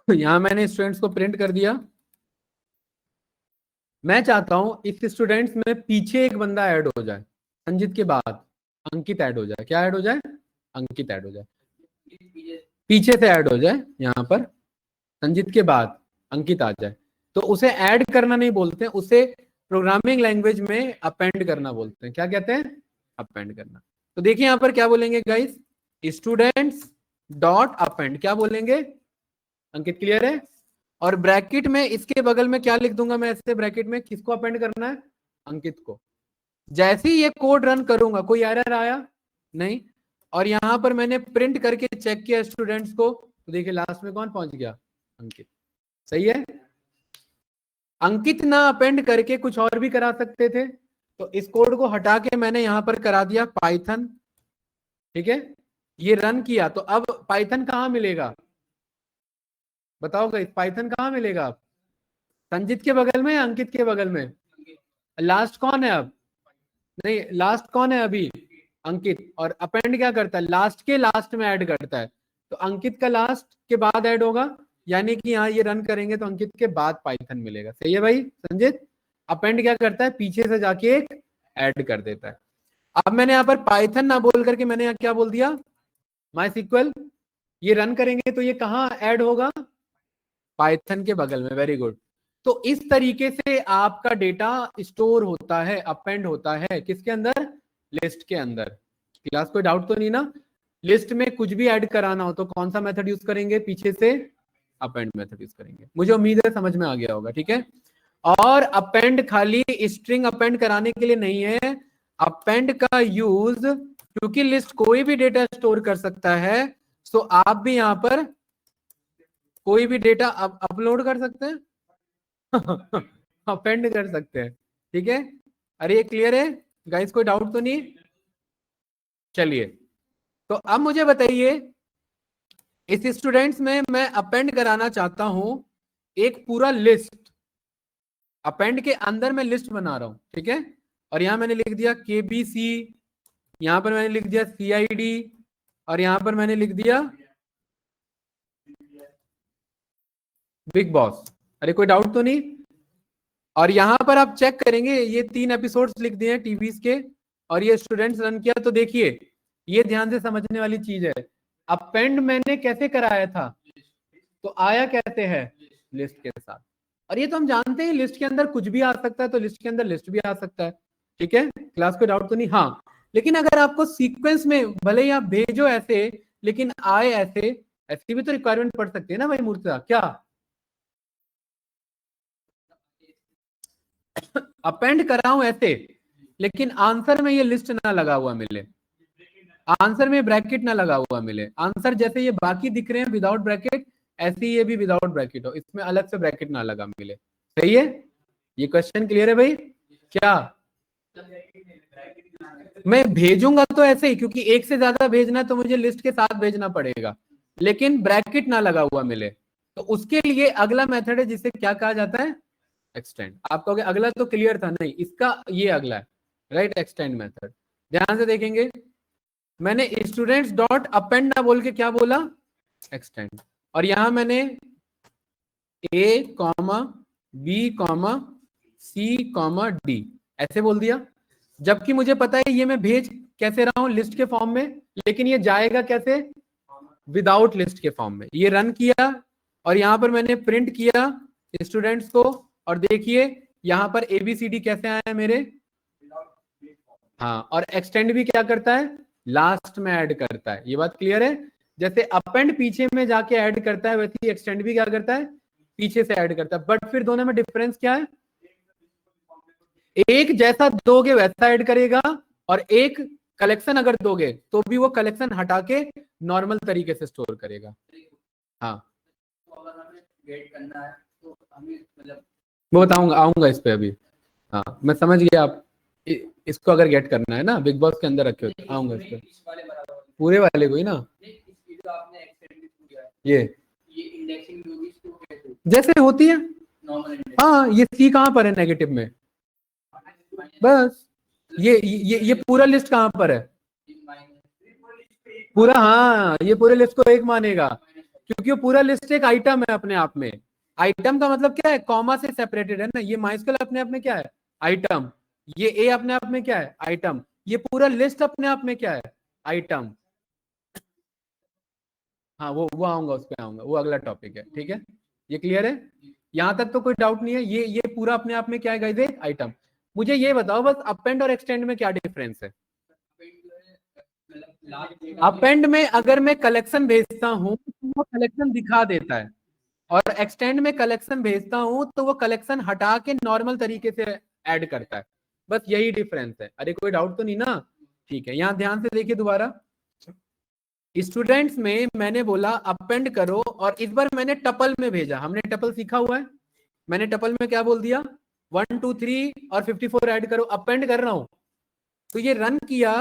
यहां मैंने स्टूडेंट्स को प्रिंट कर दिया। मैं चाहता हूं इस स्टूडेंट्स में पीछे एक बंदा ऐड हो जाए, संजीत के बाद अंकित ऐड हो जाए। क्या ऐड हो जाए? अंकित ऐड हो जाए, पीछे से ऐड हो जाए। यहाँ पर संजीत के बाद अंकित आ जाए, तो उसे ऐड करना नहीं बोलते हैं, उसे प्रोग्रामिंग लैंग्वेज में अपेंड करना बोलते हैं। क्या कहते हैं? अपेंड करना। तो देखिए यहाँ पर क्या बोलेंगे गाइस? Students dot append. क्या बोलेंगे? अंकित क्लियर है? और ब्रैकेट में इसके बगल में क्या लिख दूंगा मैं? ऐसे ब्रैकेट में किसको अपेंड करना है? अंकित को। जैसे ही ये कोड रन करूंगा, कोई एरर आया नहीं, और यहां पर मैंने प्रिंट करके चेक किया स्टूडेंट्स को, तो देखिए लास्ट में कौन पहुंच गया? अंकित। सही है? अंकित ना अपेंड करके कुछ और भी करा सकते थे, तो इस कोड को हटा के मैंने यहां पर करा दिया पाइथन, ठीक है। ये रन किया तो अब पाइथन कहाँ मिलेगा, बताओ गाइस, पाइथन कहाँ मिलेगा अब? संजीत के बगल में या अंकित के बगल में? लास्ट कौन है अब? नहीं, लास्ट कौन है अभी? अंकित। और अपेंड क्या करता है, लास्ट के लास्ट में ऐड करता है, तो अंकित का लास्ट के बाद ऐड होगा, यानी कि यहाँ ये रन करेंगे तो अंकित के बाद पाइथन मिलेगा। सही है भाई संजीत? अपेंड क्या करता है, पीछे से जाके एक ऐड कर देता है। अब मैंने यहाँ पर पाइथन ना बोल करके मैंने यहाँ क्या बोल दिया, माई सिक्वल। ये रन करेंगे तो ये कहाँ ऐड होगा, पाइथन के बगल में। Very good. तो इस तरीके से आपका डेटा स्टोर होता है, अपेंड होता है किसके अंदर, लिस्ट के अंदर। क्लास कोई डाउट तो नहीं ना? लिस्ट में कुछ भी ऐड कराना हो तो कौन सा मेथड यूज करेंगे, पीछे से अपेंड मेथड यूज करेंगे। मुझे उम्मीद है समझ में आ गया होगा, ठीक है। और अपेंड खाली स्ट्रिंग अपेंड कराने के लिए नहीं है, अपेंड का यूज क्योंकि लिस्ट कोई भी डेटा स्टोर कर सकता है, सो आप भी यहां पर कोई भी डेटा अपलोड कर सकते हैं अपेंड कर सकते हैं, ठीक है। अरे ये क्लियर है गाइस, कोई डाउट तो नहीं? चलिए, तो अब मुझे बताइए, इस स्टूडेंट्स में मैं अपेंड कराना चाहता हूं एक पूरा लिस्ट, अपेंड के अंदर मैं लिस्ट बना रहा हूं, ठीक है। और यहां मैंने लिख दिया केबीसी, यहां पर मैंने लिख दिया सीआईडी, और यहां पर मैंने लिख दिया बिग बॉस। अरे कोई डाउट तो नहीं? और यहां पर आप चेक करेंगे, ये 3 एपिसोड्स लिख दिए हैं टीवीज के, और ये स्टूडेंट्स रन किया। तो देखिए, ये ध्यान से समझने वाली चीज है, अपेंड मैंने कैसे कराया था, तो आया कैसे है, लिस्ट के साथ। और ये तो हम जानते हैं लिस्ट के अंदर कुछ भी आ सकता है, तो लिस्ट के अंदर लिस्ट भी आ सकता है, ठीक है। क्लास को डाउट तो नहीं? हाँ, लेकिन अगर आपको सीक्वेंस में भले ही आप भेजो ऐसे लेकिन आए ऐसे, ऐसी भी तो रिक्वायरमेंट पड़ सकती है ना भाई मूर्तिजा, क्या? अपेंड कराऊं ऐसे लेकिन आंसर में ये लिस्ट ना लगा हुआ मिले, आंसर में ब्रैकेट ना लगा हुआ मिले, आंसर जैसे ये बाकी दिख रहे हैं विदाउट ब्रैकेट, ऐसे ही ये भी विदाउट ब्रैकेट हो, इसमें अलग से ब्रैकेट ना लगा मिले। सही है? ये क्वेश्चन क्लियर है भाई? क्या मैं भेजूंगा तो ऐसे ही, क्योंकि एक से ज्यादा भेजना तो मुझे लिस्ट के साथ भेजना पड़ेगा, लेकिन ब्रैकेट ना लगा हुआ मिले, तो उसके लिए अगला मेथड है जिसे क्या कहा जाता है, एक्सटेंड। आप कहोगे अगला तो क्लियर था, नहीं, इसका ये अगला है, राइट, एक्सटेंड मेथड। ध्यान से देखेंगे, मैंने स्टूडेंट्स डॉट अपेंड ना बोल के क्या बोला, एक्सटेंड। और यहां मैंने ए comma B comma C comma D ऐसे बोल दिया, जबकि मुझे पता है ये मैं भेज कैसे रहा हूं, लिस्ट के फॉर्म में, लेकिन ये जाएगा कैसे, विदाउट लिस्ट के फॉर्म में। ये रन किया और यहां पर मैंने प्रिंट किया स्टूडेंट्स को, और देखिए यहां पर एबीसीडी कैसे आया मेरे, हाँ, और एक्सटेंड भी क्या करता है, लास्ट में ऐड करता है। ये बात क्लियर है? जैसे अपेंड पीछे में जाके ऐड करता है, वैसे ही एक्सटेंड भी क्या करता है, पीछे से ऐड करता है। बट फिर दोनों में डिफरेंस क्या है, एक जैसा दोगे वैसा ऐड करेगा, और एक कलेक्शन अगर दोगे तो भी वो कलेक्शन हटा के नॉर्मल तरीके से स्टोर करेगा। हाँ, वो बताऊंगा, आऊंगा इस पे अभी। हाँ, मैं समझ गया, आप इसको अगर गेट करना है ना, बिग बॉस के अंदर रखे हो, तो आऊंगा इस पे, पूरे वाले को ही ना, ये जैसे होती है। हाँ, ये सी कहाँ पर है नेगेटिव में, बस ये पूरा लिस्ट कहाँ पर है, पूरा, हाँ, ये पूरे लिस्ट को एक मानेगा, क्योंकि वो पूरा लिस्ट एक आइटम है अपने आप में। आइटम का मतलब क्या है, कॉमा से सेपरेटेड है ना, ये माइस्कल अपने आप में क्या है, आइटम, ये ए अपने आप में क्या है, आइटम, ये पूरा लिस्ट अपने आप में क्या है, आइटम। हाँ, वो आऊंगा, उस पर आऊंगा, वो अगला टॉपिक है, ठीक है। ये क्लियर है? यहां तक तो कोई डाउट नहीं है, ये पूरा अपने आप में क्या है गाइस, आइटम। मुझे ये बताओ बस, अपेंड और एक्सटेंड में क्या डिफरेंस है। अपेंड में अगर मैं कलेक्शन भेजता हूं तो वो कलेक्शन दिखा देता है, और एक्सटेंड में कलेक्शन भेजता हूं तो वो कलेक्शन हटा के नॉर्मल तरीके से ऐड करता है। बस यही डिफरेंस है। अरे कोई डाउट तो नहीं ना? ठीक है, यहां ध्यान से देखिए दोबारा, स्टूडेंट्स में मैंने बोला अपेंड करो, और इस बार मैंने टपल में भेजा, हमने टपल सीखा हुआ है, मैंने टपल में क्या बोल दिया, 1 2 3 और 54 ऐड करो, अपेंड कर रहा हूं। तो ये रन किया,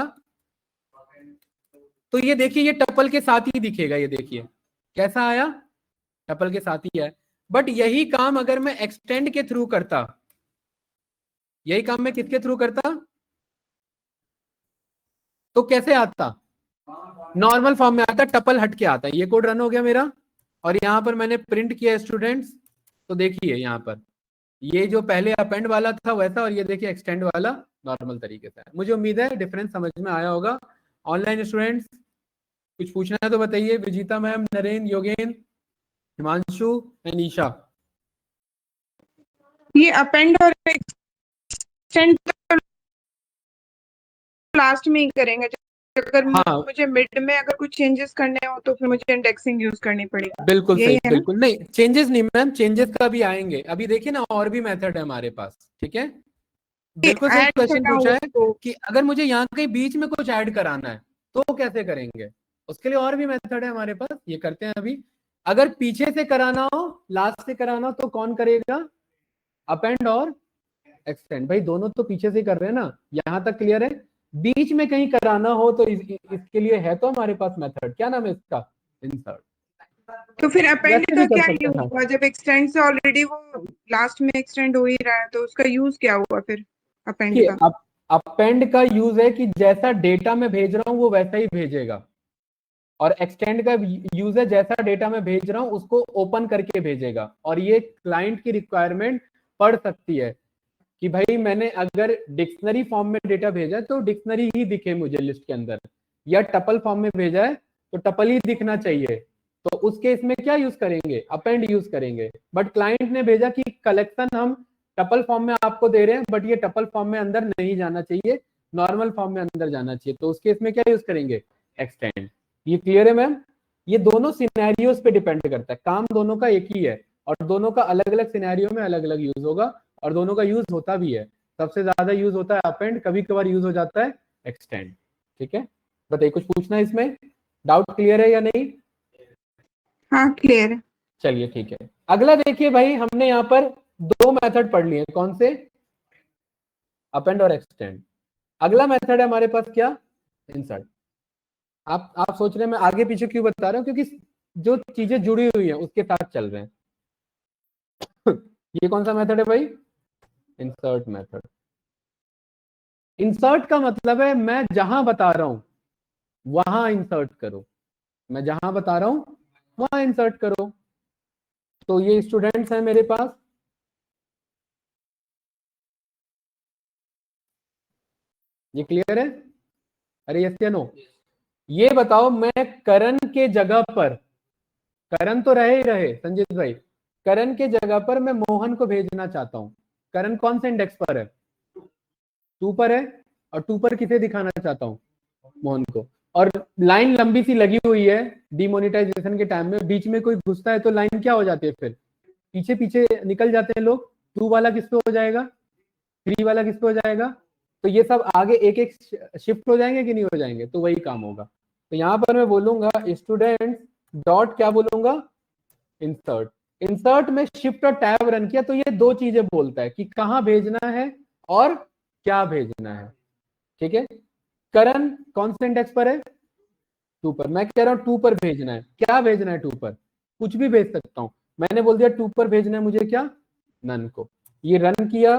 तो ये देखिए ये टपल के साथ ही दिखेगा, ये देखिए कैसा आया, टपल के साथ ही है। बट यही काम अगर मैं एक्सटेंड के थ्रू करता, यही काम मैं किसके थ्रू करता, तो कैसे आता, नॉर्मल फॉर्म में आता, टपल हट के आता है। ये कोड रन हो गया मेरा, और यहां पर मैंने प्रिंट किया स्टूडेंट्स, तो देखिए यहां पर ये जो पहले अपेंड वाला था वैसा, और ये देखिए एक्सटेंड वाला नॉर्मल तरीके से है। मुझे उम्मीद है डिफरेंस समझ में आया होगा। ऑनलाइन स्टूडेंट्स कुछ पूछना है तो बताइए, विजीता मैम, नरेंद्र, योगेन, हिमांशु एंड ईशा। ये अपेंड और एक्सटेंड लास्ट में ही करेंगे। अगर हाँ मुझे मिड में अगर कुछ चेंजेस करने हो तो फिर मुझे इंडेक्सिंग यूज करनी पड़ेगी। बिल्कुल यही सही, है ना? बिल्कुल नहीं चेंजेस नहीं मैम, चेंजेस का भी आएंगे। अभी देखिए ना और भी मेथड है हमारे पास, ठीक है। बिल्कुल सही ऐड क्वेश्चन करना पूछा हो है तो कि अगर मुझे यहाँ कहीं बीच में कुछ ऐड कराना है तो कैसे करेंगे, उसके लिए और भी मेथड है हमारे पास, ये करते हैं अभी। अगर पीछे से कराना हो, लास्ट से कराना हो, तो कौन करेगा, अपेंड और एक्सटेंड। भाई दोनों तो पीछे से कर रहे हैं ना, यहाँ तक क्लियर है। बीच में कहीं कराना हो तो इसके लिए है तो हमारे पास मेथड, क्या नाम है इसका, इंसर्ट। तो फिर अपेंड वैसे का भी कर क्या सकते यूज हैं। हुआ? जब एक्सटेंड से ऑलरेडी वो लास्ट में एक्सटेंड हो ही रहा है तो उसका यूज क्या हुआ फिर अपेंड देखिए का? अपेंड का यूज है कि जैसा डेटा मैं भेज रहा हूं वो वैसा ही भेजेगा, और एक्सटेंड का यूज है जैसा डेटा मैं भेज रहा हूं उसको ओपन करके भेजेगा। और ये क्लाइंट की रिक्वायरमेंट पड़ सकती है कि भाई मैंने अगर डिक्शनरी फॉर्म में डेटा भेजा है तो डिक्शनरी ही दिखे मुझे लिस्ट के अंदर, या टपल फॉर्म में भेजा है तो टपल ही दिखना चाहिए। तो उस केस में क्या यूज करेंगे, अपेंड यूज करेंगे। बट क्लाइंट ने भेजा कि कलेक्शन हम टपल फॉर्म में आपको दे रहे हैं, बट ये टपल फॉर्म में अंदर नहीं जाना चाहिए, नॉर्मल फॉर्म में अंदर जाना चाहिए, तो उस केस में क्या यूज करेंगे, एक्सटेंड। ये क्लियर है मैम? ये दोनों सिनेरियोस पे डिपेंड करता है, काम दोनों का एक ही है, और दोनों का अलग अलग सिनेरियो में अलग अलग यूज होगा, और दोनों का यूज होता भी है। सबसे ज्यादा यूज होता है अपेंड, कभी कभार यूज हो जाता है एक्सटेंड। ठीक है, बताइए कुछ पूछना है इसमें, डाउट क्लियर है या नहीं? हाँ क्लियर है। चलिए ठीक है, अगला देखिए भाई, हमने यहाँ पर दो मेथड पढ़ लिए, कौन से, अपेंड और एक्सटेंड। अगला मेथड है हमारे पास क्या, इंसर्ट। आप सोच रहे हैं मैं आगे पीछे क्यों बता रहा हूँ, क्योंकि जो चीजें जुड़ी हुई हैं उसके साथ चल रहे हैं। ये कौन सा मेथड है भाई, इंसर्ट मेथड। इंसर्ट का मतलब है मैं जहां बता रहा हूं वहां इंसर्ट करो, मैं जहां बता रहा हूं वहां इंसर्ट करो। तो ये स्टूडेंट्स हैं मेरे पास, ये क्लियर है, अरे यस या नो? ये बताओ मैं करण के जगह पर, करण तो रहे ही रहे संजीत भाई, करण के जगह पर मैं मोहन को भेजना चाहता हूं। करण कौन से इंडेक्स पर है, 2 पर है, और 2 पर किसे दिखाना चाहता हूं, मोहन को। और लाइन लंबी सी लगी हुई है, डिमोनेटाइजेशन के टाइम में बीच में कोई घुसता है तो लाइन क्या हो जाती है, फिर पीछे पीछे निकल जाते हैं लोग। 2 वाला किस पे हो जाएगा, 3 वाला किस पे हो जाएगा, तो ये सब आगे एक एक शिफ्ट हो जाएंगे कि नहीं हो जाएंगे, तो वही काम होगा। तो यहाँ पर मैं बोलूंगा स्टूडेंट डॉट क्या बोलूंगा, इंसर्ट। इंसर्ट में शिफ्ट और टैब रन किया तो ये दो चीजें बोलता है कि कहां भेजना है और क्या भेजना है। ठीक है, करण कौन से इंडेक्स पर है, 2 पर, मैं कह रहा हूं 2 पर भेजना है, क्या भेजना है 2 पर, कुछ भी भेज सकता हूं। मैंने बोल दिया 2 पर भेजना है मुझे क्या, नन को। ये रन किया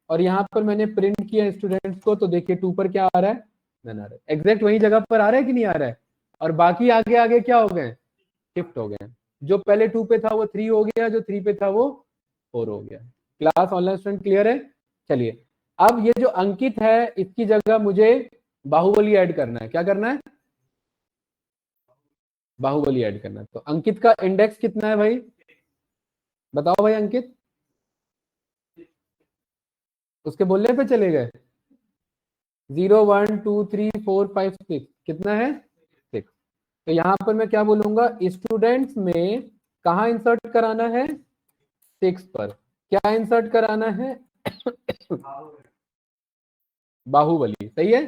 और यहाँ पर मैंने प्रिंट किया स्टूडेंट्स को, तो देखिए 2 पर क्या आ रहा है, नन आ रहा है, एग्जैक्ट वही जगह पर आ रहा है कि नहीं आ रहा है। और बाकी आगे आगे क्या हो गए, शिफ्ट हो गए, जो पहले 2 पे था वो 3 हो गया, जो 3 पे था वो 4 हो गया। क्लास ऑनलाइन स्टूडेंट क्लियर है? चलिए अब ये जो अंकित है इसकी जगह मुझे बाहुबली ऐड करना है, क्या करना है, बाहुबली ऐड करना है। तो अंकित का इंडेक्स कितना है भाई, बताओ भाई अंकित, उसके बोलने पे चले गए, 0 1 2 3 4 5 6, कितना है 6। तो यहां पर मैं क्या बोलूंगा, स्टूडेंट्स में कहा इंसर्ट कराना है, 6 पर, क्या इंसर्ट कराना है, बाहुबली। सही है,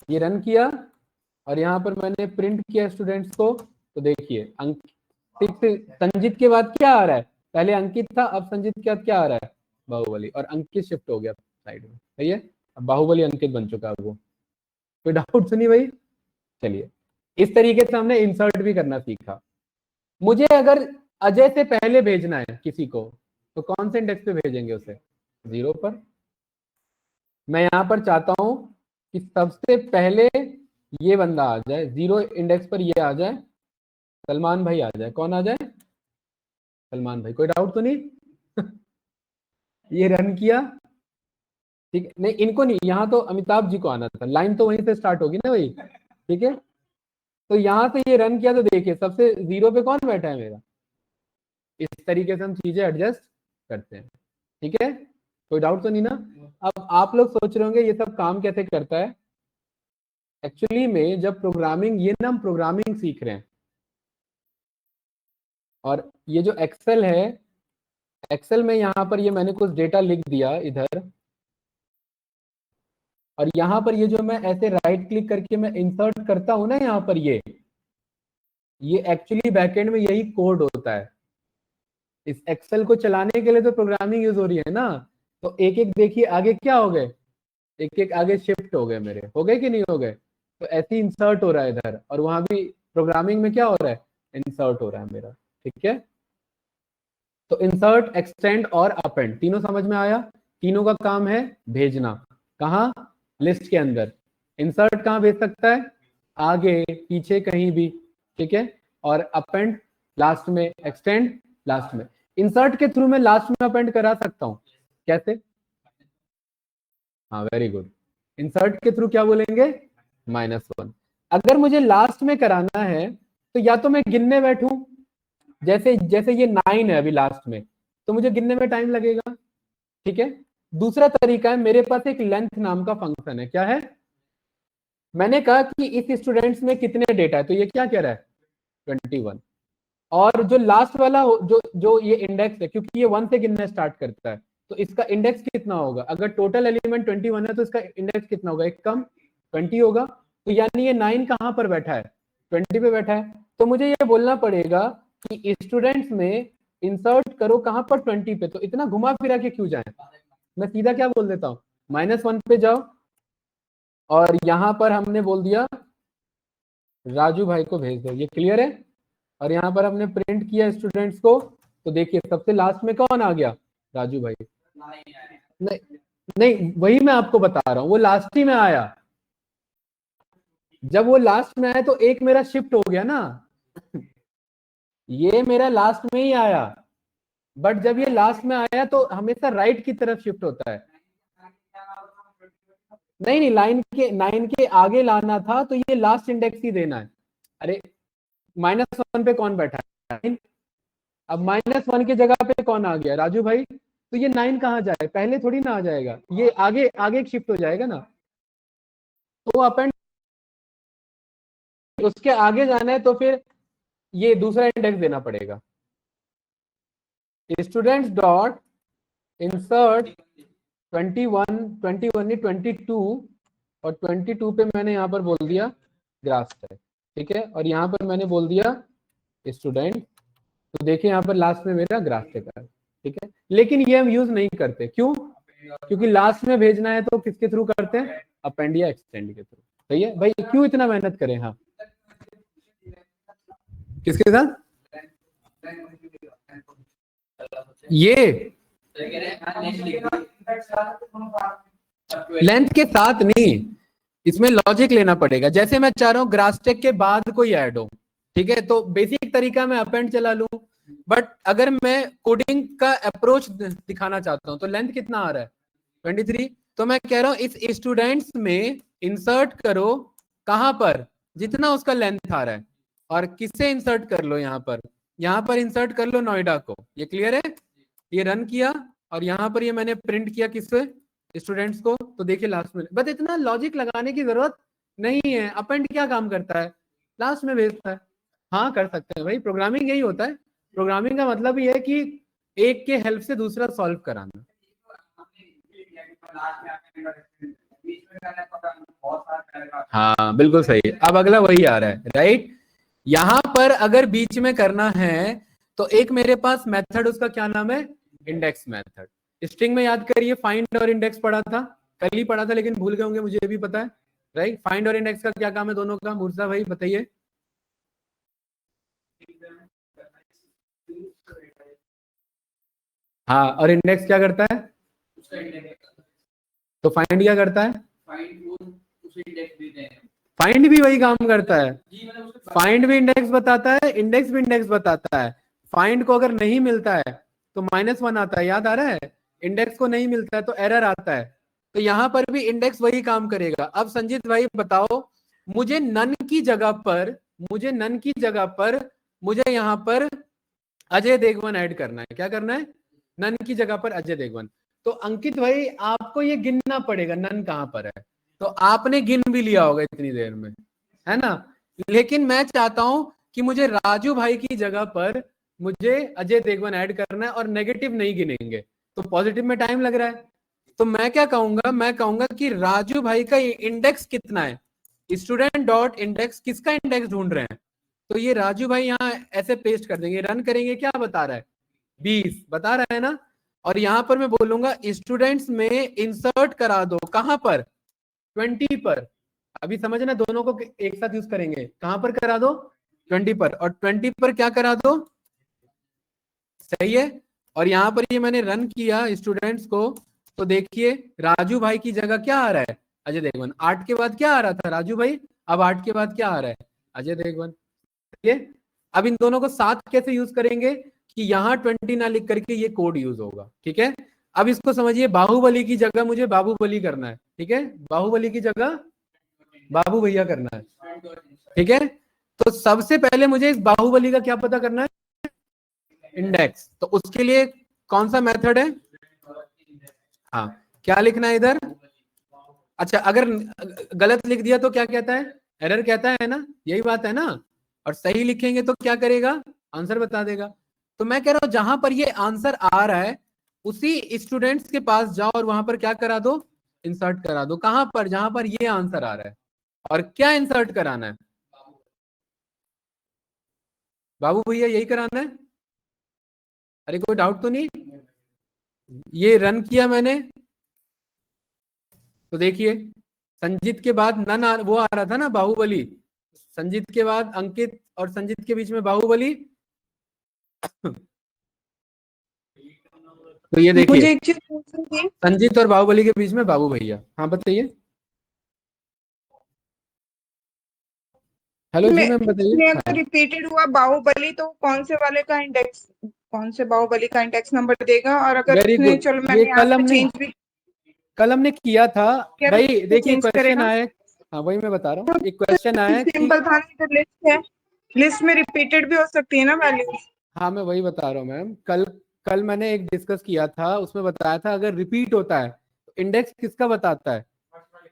ये रन किया और यहाँ पर मैंने प्रिंट किया स्टूडेंट्स को, तो देखिए अंकित, संजीत के बाद क्या आ रहा है, पहले अंकित था अब संजीत के बाद क्या आ रहा है, बाहुबली, और अंकित शिफ्ट हो गया साइड में। सही है, अब बाहुबली अंकित बन चुका है वो, कोई डाउट सुनी भाई? चलिए इस तरीके से हमने इंसर्ट भी करना सीखा। मुझे अगर अजय से पहले भेजना है किसी को, तो कौन से इंडेक्स पे भेजेंगे उसे? 0 पर। मैं यहां पर चाहता हूं कि सबसे पहले ये बंदा आ जाए, 0 इंडेक्स पर ये आ जाए, सलमान भाई आ जाए। कौन आ जाए? सलमान भाई। कोई डाउट तो नहीं? ये रन किया, ठीक है। नहीं, इनको नहीं, यहाँ तो अमिताभ जी को आना था, लाइन तो वहीं से स्टार्ट होगी ना भाई, ठीक है। तो यहाँ से ये रन किया, तो देखिए सबसे 0 पे कौन बैठा है मेरा। इस तरीके से हम चीजें एडजस्ट करते हैं, ठीक है। कोई डाउट तो नहीं ना? अब आप लोग सोच रहे होंगे ये सब काम कैसे करता है। एक्चुअली में जब प्रोग्रामिंग, ये ना हम प्रोग्रामिंग सीख रहे हैं, और ये जो एक्सेल है, एक्सेल में यहाँ पर ये मैंने कुछ डेटा लिख दिया इधर, और यहाँ पर ये जो मैं ऐसे राइट क्लिक करके मैं इंसर्ट करता हूं ना, यहाँ पर ये एक्चुअली बैकएंड में यही कोड होता है। इस एक्सेल को चलाने के लिए तो प्रोग्रामिंग यूज हो रही है ना। तो एक एक देखिए आगे क्या हो गए, एक एक आगे शिफ्ट हो गए मेरे, हो गए कि नहीं हो गए? तो ऐसे ही इंसर्ट हो रहा है इधर, और वहां भी प्रोग्रामिंग में क्या हो रहा है, इंसर्ट हो रहा है मेरा, ठीक है। तो इंसर्ट, एक्सटेंड और अपेंड तीनों समझ में आया। तीनों का काम है भेजना। कहाँ? लिस्ट के अंदर। इंसर्ट कहाँ भेज सकता है? आगे पीछे कहीं भी, ठीक है। और अपेंड लास्ट में, एक्सटेंड लास्ट में। इंसर्ट के थ्रू मैं लास्ट में अपेंड करा सकता हूं। कैसे? हाँ, वेरी गुड। इंसर्ट के थ्रू क्या बोलेंगे? -1। अगर मुझे लास्ट में कराना है तो या तो मैं गिनने बैठूं, जैसे जैसे ये 9 है अभी लास्ट में, तो मुझे गिनने में टाइम लगेगा, ठीक है। दूसरा तरीका है, मेरे पास एक लेंथ नाम का फंक्शन है। क्या है? मैंने कहा कि इस स्टूडेंट्स में कितने डेटा है, तो ये क्या कह रहा है? 21। और जो लास्ट वाला जो जो ये इंडेक्स है, क्योंकि ये 1 से गिनना स्टार्ट करता है, तो इसका इंडेक्स कितना होगा? अगर टोटल एलिमेंट 21 है तो इसका इंडेक्स कितना होगा? एक कम 20 होगा। तो यानी ये 9 कहां पर बैठा है? 20 पे बैठा है। तो मुझे ये बोलना पड़ेगा कि स्टूडेंट्स में इंसर्ट करो कहां पर? 20 पे। तो इतना घुमा फिरा के क्यों जाए? मैं सीधा क्या बोल देता हूँ, -1 पे जाओ, और यहां पर हमने बोल दिया राजू भाई को भेज दो। ये क्लियर है? और यहाँ पर हमने प्रिंट किया स्टूडेंट्स को, तो देखिए सबसे लास्ट में कौन आ गया? राजू भाई। नहीं नहीं, वही मैं आपको बता रहा हूँ, वो लास्ट ही में आया। जब वो लास्ट में आया तो एक मेरा शिफ्ट हो गया ना, ये मेरा लास्ट में ही आया। बट जब ये लास्ट में आया तो हमेशा राइट की तरफ शिफ्ट होता है। नहीं नहीं, 9 के आगे लाना था, तो ये लास्ट इंडेक्स ही देना है। अरे -1 पे कौन बैठा है? अब -1 की जगह पे कौन आ गया? राजू भाई। तो ये 9 कहाँ जाए? पहले थोड़ी ना आ जाएगा, ये आगे आगे शिफ्ट हो जाएगा ना। तो अपेंड, उसके आगे जाना है तो फिर ये दूसरा इंडेक्स देना पड़ेगा। स्टूडेंट्स डॉट इंसर्ट 21 नहीं 22, और 22 पे मैंने यहाँ पर बोल दिया ग्राफ है, ठीक है। और यहाँ पर मैंने बोल दिया स्टूडेंट। तो देखिए यहाँ पर लास्ट में मेरा ग्राफ का, ठीक है। लेकिन ये हम यूज नहीं करते, क्यों? क्योंकि लास्ट में भेजना है तो किसके थ्रू करते हैं? अपेंड या एक्सटेंड के थ्रू। सही है भाई, क्यों इतना मेहनत करें? हाँ, किसके साथ? ये लेंथ के साथ नहीं, इसमें लॉजिक लेना पड़ेगा। जैसे मैं चाह रहा हूँ ग्रासटेक के बाद कोई ऐड हो, ठीक है, तो बेसिक तरीका मैं अपेंड चला लूं। बट अगर मैं कोडिंग का अप्रोच दिखाना चाहता हूं तो लेंथ कितना आ रहा है? 23। तो मैं कह रहा हूं इस स्टूडेंट्स में इंसर्ट करो कहां पर? जितना उसका लेंथ आ रहा है। और किससे इंसर्ट कर लो? यहाँ पर इंसर्ट कर लो नोएडा को। ये क्लियर है? ये रन किया, और यहाँ पर ये मैंने प्रिंट किया किससे? स्टूडेंट्स को। तो देखिए लास्ट में, बस इतना लॉजिक लगाने की जरूरत नहीं है। अपेंड क्या काम करता है? लास्ट में भेजता है। हाँ, कर सकते हैं भाई, प्रोग्रामिंग यही होता है। प्रोग्रामिंग का मतलब ये है कि एक के हेल्प से दूसरा सॉल्व कराना। हाँ बिल्कुल सही है। अब अगला वही आ रहा है, राइट। यहां पर अगर बीच में करना है तो एक मेरे पास मेथड, उसका क्या नाम है? Index method. स्ट्रिंग में याद करिए, फाइंड और इंडेक्स पढ़ा था, कल ही पढ़ा था, लेकिन भूल गए होंगे, मुझे भी पता है, राइट। फाइंड और इंडेक्स का क्या काम है दोनों का? मूर्जा भाई बताइए। हाँ, और इंडेक्स क्या करता है? तो फाइंड क्या करता है? फाइंड भी वही काम करता है। फाइंड भी इंडेक्स बताता है, इंडेक्स भी इंडेक्स बताता है। फाइंड को अगर नहीं मिलता है तो -1 आता है, याद आ रहा है? इंडेक्स को नहीं मिलता है तो एरर आता है। तो यहां पर भी इंडेक्स वही काम करेगा। अब संजीत भाई बताओ, मुझे नन की जगह पर मुझे यहाँ पर अजय देवगन ऐड करना है। क्या करना है? नन की जगह पर अजय देवगन। तो अंकित भाई आपको ये गिनना पड़ेगा नन कहां पर है। तो आपने गिन भी लिया होगा इतनी देर में, है ना? लेकिन मैं चाहता हूं कि मुझे राजू भाई की जगह पर मुझे अजय देवगन ऐड करना है और नेगेटिव नहीं गिनेंगे, तो पॉजिटिव में टाइम लग रहा है। तो मैं क्या कहूंगा, मैं कहूंगा कि राजू भाई का इंडेक्स कितना है, स्टूडेंट डॉट इंडेक्स, किसका इंडेक्स ढूंढ रहे हैं? तो ये राजू भाई यहाँ ऐसे पेस्ट कर देंगे, रन करेंगे, क्या बता रहा है? 20 बता रहा है ना। और यहां पर मैं बोलूंगा स्टूडेंट्स में इंसर्ट करा दो, कहां पर? 20 पर। अभी समझना, दोनों को एक साथ यूज करेंगे। कहां पर करा दो? 20 पर। और 20 पर क्या करा दो? सही है। और यहां पर ये मैंने रन किया स्टूडेंट्स को, तो देखिए राजू भाई की जगह क्या आ रहा है? अजय देवगन। 8 के बाद क्या आ रहा था राजू भाई? अब 8 के बाद क्या आ रहा है? अजय देवगन। अब इन दोनों को साथ कैसे यूज करेंगे कि यहाँ 20 ना लिख करके ये कोड यूज होगा। ठीक है, अब इसको समझिए, बाहुबली की जगह मुझे बाबूबली करना है। ठीक है, बाहुबली की जगह बाबू भैया करना है। ठीक है, तो सबसे पहले मुझे इस बाहुबली का क्या पता करना है? इंडेक्स। तो उसके लिए कौन सा मेथड है? हाँ, क्या लिखना है इधर? अच्छा, अगर गलत लिख दिया तो क्या कहता है? एरर कहता है ना, यही बात है ना। और सही लिखेंगे तो क्या करेगा? आंसर बता देगा। तो मैं कह रहा हूं जहां पर ये आंसर आ रहा है उसी स्टूडेंट्स के पास जाओ और वहां पर क्या करा दो? इंसर्ट करा दो। कहां पर? जहां पर ये आंसर आ रहा है। और क्या इंसर्ट कराना है? बाबू भैया यही कराना है। अरे कोई डाउट तो नहीं? ये रन किया मैंने, तो देखिए संजीत के बाद नन वो आ रहा था ना, बाहुबली। संजीत के बाद अंकित और संजीत के बीच में बाहुबली। तो ये मुझे देखिए एक चीज पूछनी थी। संजीत और बाहुबली के बीच में बाबू भैया। हाँ बताइए। हेलो जी मैम, बताइए। इसमें अगर हाँ, रिपीटेड हुआ बाहुबली तो कौन से वाले का इंडेक्स, कौन से बाहुबली का इंडेक्स नंबर देगा? और अगर वेरी उसने, गुड। चलो ये मैंने यहाँ पे चेंज भी कल हमने किया था किया भाई। तो देखिए चेंज क्वेश्चन करेगा? आया। हाँ वही मैं बता रहा हूँ, एक क्वेश्चन आया कि, सिंपल था ना, इधर लिस्ट है, लिस्ट में रिपीटेड भी हो सकती है ना वैल्यूज। हाँ मैं वही बता रहा हूँ मैम। कल कल मैंने एक डिस्कस किया था, उसमें बताया था अगर रिपीट होता है तो इंडेक्स किसका बताता है?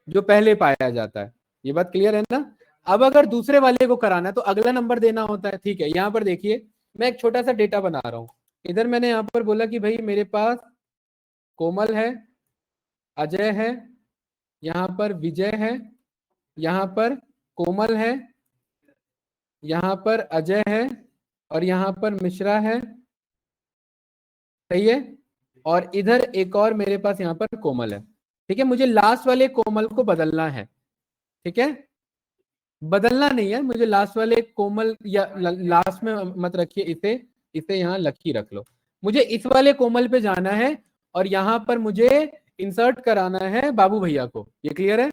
जो पहले पाया जाता है। ये बात क्लियर है ना? अब अगर दूसरे वाले को कराना है तो अगला नंबर देना होता है। ठीक है, यहाँ पर देखिए मैं एक छोटा सा डेटा बना रहा हूँ। इधर मैंने यहाँ पर बोला कि भाई मेरे पास कोमल है, अजय है, यहाँ पर विजय है, यहाँ पर कोमल है, यहाँ पर अजय है, और यहाँ पर मिश्रा है। सही है। और इधर एक और मेरे पास यहाँ पर कोमल है। ठीक है, मुझे लास्ट वाले कोमल को बदलना है। ठीक है, बदलना नहीं है मुझे लास्ट वाले कोमल, या लास्ट में मत रखिए इसे, इसे यहाँ लकी रख लो। मुझे इस वाले कोमल पे जाना है और यहाँ पर मुझे इंसर्ट कराना है बाबू भैया को। ये क्लियर है?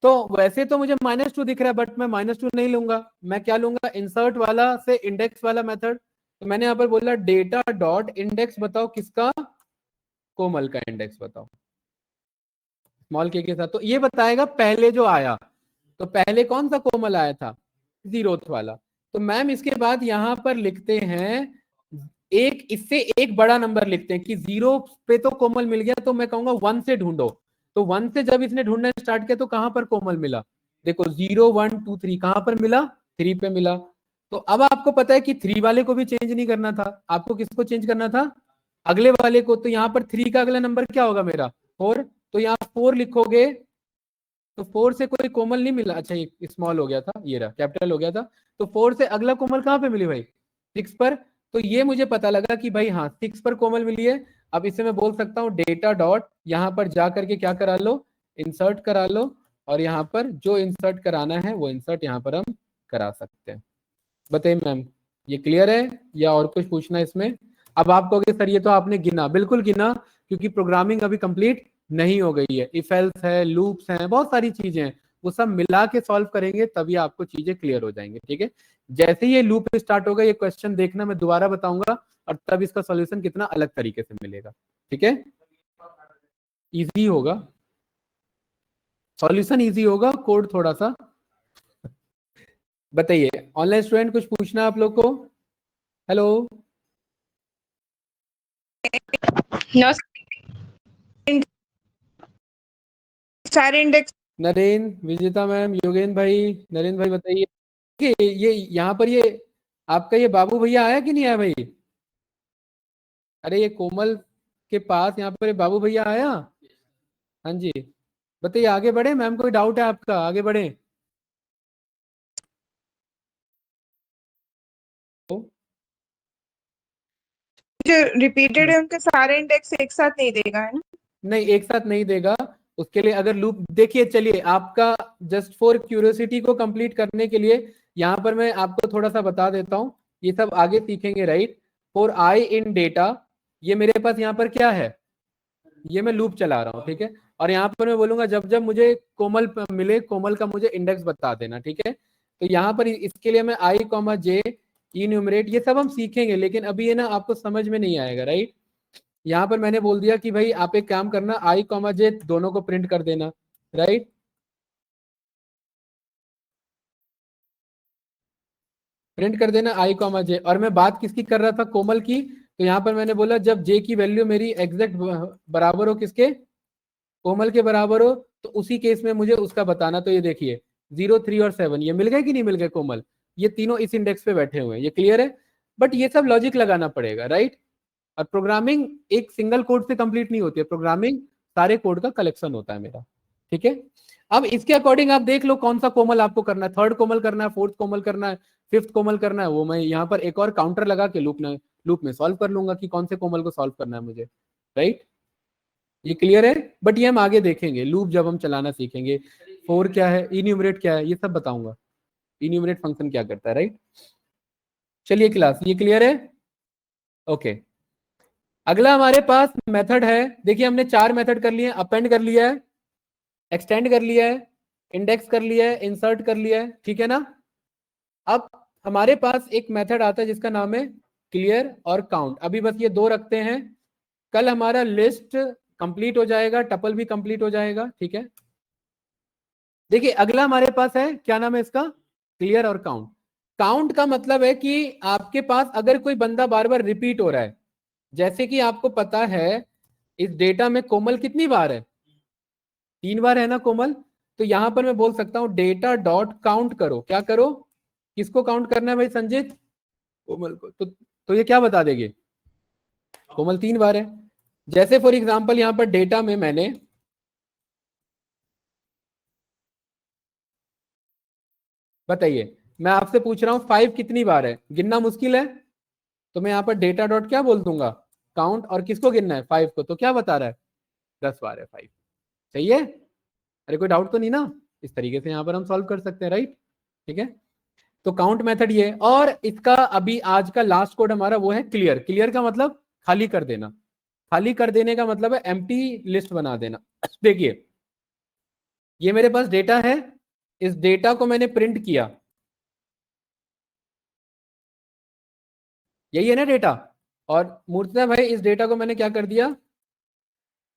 तो वैसे तो मुझे -2 दिख रहा है, बट मैं -2 नहीं लूंगा। मैं क्या लूंगा? इंसर्ट वाला से इंडेक्स वाला मेथड। तो मैंने यहाँ पर बोला डेटा डॉट इंडेक्स बताओ किसका? कोमल का इंडेक्स बताओ, स्मॉल के साथ। तो ये बताएगा पहले जो आया। तो पहले कौन सा कोमल आया था? 0th वाला। तो मैम इसके बाद यहां पर लिखते हैं एक, इससे एक बड़ा नंबर लिखते हैं कि 0 पे तो कोमल मिल गया, तो मैं कहूंगा 1 से ढूंढो। तो 1 से जब इसने ढूंढना स्टार्ट किया तो कहां पर कोमल मिला? देखो 0 1 2 3 कहां पर मिला? 3 पे मिला। तो अब आपको पता है कि 3 वाले को भी चेंज नहीं करना था, आपको किसको चेंज करना था? अगले वाले को। तो यहाँ पर 3 का अगला नंबर क्या होगा मेरा? 4। तो यहाँ 4 लिखोगे तो 4 से कोई कोमल नहीं मिला। अच्छा ये स्मॉल हो गया था, ये रहा कैपिटल हो गया था। तो 4 से अगला कोमल कहाँ पे मिली भाई? 6 पर। तो ये मुझे पता लगा कि भाई हाँ 6 पर कोमल मिली है। अब इसे मैं बोल सकता हूँ डेटा डॉट, यहाँ पर जा करके क्या करा लो? इंसर्ट करा लो। और यहाँ पर जो इंसर्ट कराना है वो इंसर्ट यहाँ पर हम करा सकते हैं। बताइए मैम, ये क्लियर है या और कुछ पूछना है इसमें? अब आप कहोगे सर ये तो आपने गिना, बिल्कुल गिना, क्योंकि प्रोग्रामिंग अभी कंप्लीट नहीं हो गई है। इफ एल्स है, लूप्स हैं, बहुत सारी चीजें हैं, वो सब मिला के सॉल्व करेंगे तभी आपको चीजें क्लियर हो जाएंगे। ठीक है, जैसे ही ये लूप स्टार्ट होगा, ये क्वेश्चन देखना, मैं दोबारा बताऊंगा और तब इसका सॉल्यूशन कितना अलग तरीके से मिलेगा। ठीक है, इजी होगा, सॉल्यूशन इजी होगा, कोड थोड़ा सा। बताइए ऑनलाइन स्टूडेंट, कुछ पूछना आप लोग को? हेलो, नो सारे इंडेक्स नरेंद्र, विजेता मैम, योगेंद्र भाई, नरेंद्र भाई बताइए कि ये यहाँ पर ये आपका ये बाबू भैया आया कि नहीं आया भाई? अरे ये कोमल के पास यहाँ पर ये बाबू भैया आया? हाँ जी, बताइए, आगे बढ़े मैम, कोई डाउट है आपका? आगे बढ़े। जो रिपीटेड है उनके सारे इंडेक्स एक साथ नहीं देगा, है ना? नहीं, एक साथ नहीं देगा। उसके लिए अगर लूप देखिए, चलिए आपका जस्ट फॉर क्यूरियोसिटी को कंप्लीट करने के लिए यहाँ पर मैं आपको थोड़ा सा बता देता हूँ, ये सब आगे सीखेंगे, right. For I in data, ये मेरे पास यहाँ पर क्या है, ये मैं लूप चला रहा हूँ, ठीक है। और यहाँ पर मैं बोलूंगा जब जब मुझे कोमल मिले, कोमल का मुझे इंडेक्स बता देना, ठीक है। तो यहाँ पर इसके लिए मैं आई कॉमा जे इन्यूमरेट, ये सब हम सीखेंगे, लेकिन अभी ये ना आपको समझ में नहीं आएगा, राइट। यहाँ पर मैंने बोल दिया कि भाई आप एक काम करना, आई कॉमा जे दोनों को प्रिंट कर देना, राइट। प्रिंट कर देना आई कॉमा जे, और मैं बात किसकी कर रहा था, कोमल की। तो यहाँ पर मैंने बोला जब जे की वैल्यू मेरी एग्जैक्ट बराबर हो किसके, कोमल के बराबर हो, तो उसी केस में मुझे उसका बताना। तो ये देखिए 0, 3 और 7 ये मिल गए कि नहीं मिल गए कोमल, ये तीनों इस इंडेक्स पे बैठे हुए हैं, ये क्लियर है। बट ये सब लॉजिक लगाना पड़ेगा, राइट। और प्रोग्रामिंग एक सिंगल कोड से कंप्लीट नहीं होती है, प्रोग्रामिंग सारे कोड का कलेक्शन होता है मेरा, ठीक है। अब इसके अकॉर्डिंग आप देख लो कौन सा कोमल आपको करना है, थर्ड कोमल करना है, फोर्थ कोमल करना है, फिफ्थ कोमल करना है, वो मैं यहाँ पर एक और काउंटर लगा के लूप में सॉल्व कर लूंगा कि कौन से कोमल को सॉल्व करना है मुझे, राइट। ये क्लियर है, बट ये हम आगे देखेंगे लूप जब हम चलाना सीखेंगे। फोर क्या है, इन्यूमरेट क्या है, ये सब बताऊंगा, इन्यूमरेट फंक्शन क्या करता है, राइट। चलिए क्लास, ये क्लियर है, ओके। अगला हमारे पास मेथड है, देखिए हमने 4 मेथड कर लिए, अपेंड कर लिया है, एक्सटेंड कर लिया है, इंडेक्स कर लिया है, इंसर्ट कर लिया है, ठीक है ना। अब हमारे पास एक मेथड आता है जिसका नाम है क्लियर और काउंट, अभी बस ये 2 रखते हैं, कल हमारा लिस्ट कंप्लीट हो जाएगा, टपल भी कंप्लीट हो जाएगा, ठीक है। देखिए अगला हमारे पास है, क्या नाम है इसका, क्लियर और काउंट। काउंट का मतलब है कि आपके पास अगर कोई बंदा बार बार रिपीट हो रहा है, जैसे कि आपको पता है इस डेटा में कोमल कितनी बार है, 3 बार है ना कोमल। तो यहां पर मैं बोल सकता हूं डेटा डॉट काउंट करो, क्या करो, किसको काउंट करना है भाई संजीत, कोमल को। तो ये क्या बता देगी, कोमल 3 बार है। जैसे फॉर एग्जांपल यहां पर डेटा में मैंने बताइए, मैं आपसे पूछ रहा हूं 5 कितनी बार है, गिनना मुश्किल है, तो मैं यहाँ पर डेटा डॉट क्या बोल दूंगा, काउंट, और किसको गिनना है 5 को, तो क्या बता रहा है 10 बार है 5, सही है। अरे कोई डाउट तो नहीं ना, इस तरीके से यहाँ पर हम सॉल्व कर सकते हैं, राइट, ठीक है। तो काउंट मेथड ये है, और इसका अभी आज का लास्ट कोड हमारा वो है क्लियर। क्लियर का मतलब खाली कर देना, खाली कर देने का मतलब है एम्प्टी लिस्ट बना देना। देखिए ये मेरे पास डेटा है, इस डेटा को मैंने प्रिंट किया, यही है ना डेटा, और मूर्तिजा भाई इस डेटा को मैंने क्या कर दिया,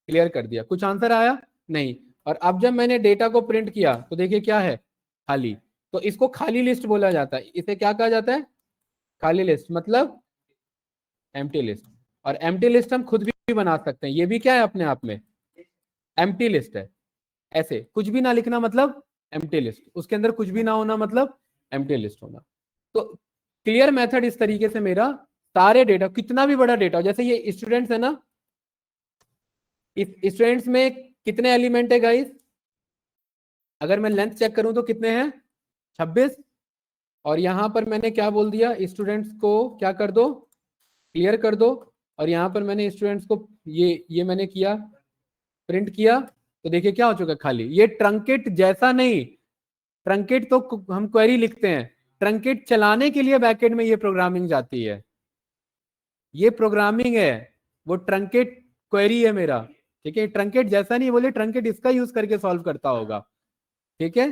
क्लियर कर दिया। कुछ आंसर आया नहीं, और अब जब मैंने डेटा को प्रिंट किया तो देखिए क्या है, खाली। तो इसको खाली लिस्ट बोला जाता है, इसे क्या कहा जाता है, खाली लिस्ट, मतलब एम्प्टी लिस्ट। और एम्प्टी लिस्ट हम खुद भी बना सकते हैं, ये भी क्या है अपने आप में एम्प्टी लिस्ट है। ऐसे कुछ भी ना लिखना मतलब एम्प्टी लिस्ट, उसके अंदर कुछ भी ना होना मतलब एम्प्टी लिस्ट होना। तो क्लियर मेथड इस तरीके से मेरा सारे डेटा, कितना भी बड़ा डेटा, जैसे ये स्टूडेंट्स है ना, इस स्टूडेंट्स में कितने एलिमेंट है गाइस, अगर मैं लेंथ चेक करूं तो कितने हैं 26, और यहां पर मैंने क्या बोल दिया, स्टूडेंट्स को क्या कर दो, क्लियर कर दो, और यहां पर मैंने स्टूडेंट्स को ये मैंने किया, प्रिंट किया, तो देखिए क्या हो चुका खाली। ये ट्रंकेट जैसा नहीं, ट्रंकेट तो हम क्वेरी लिखते हैं, ट्रंकेट चलाने के लिए बैकएंड में ये प्रोग्रामिंग जाती है, ये प्रोग्रामिंग है, वो ट्रंकेट क्वेरी है मेरा, ठीक है। ट्रंकेट जैसा नहीं बोले, ट्रंकेट इसका यूज करके सॉल्व करता होगा, ठीक है।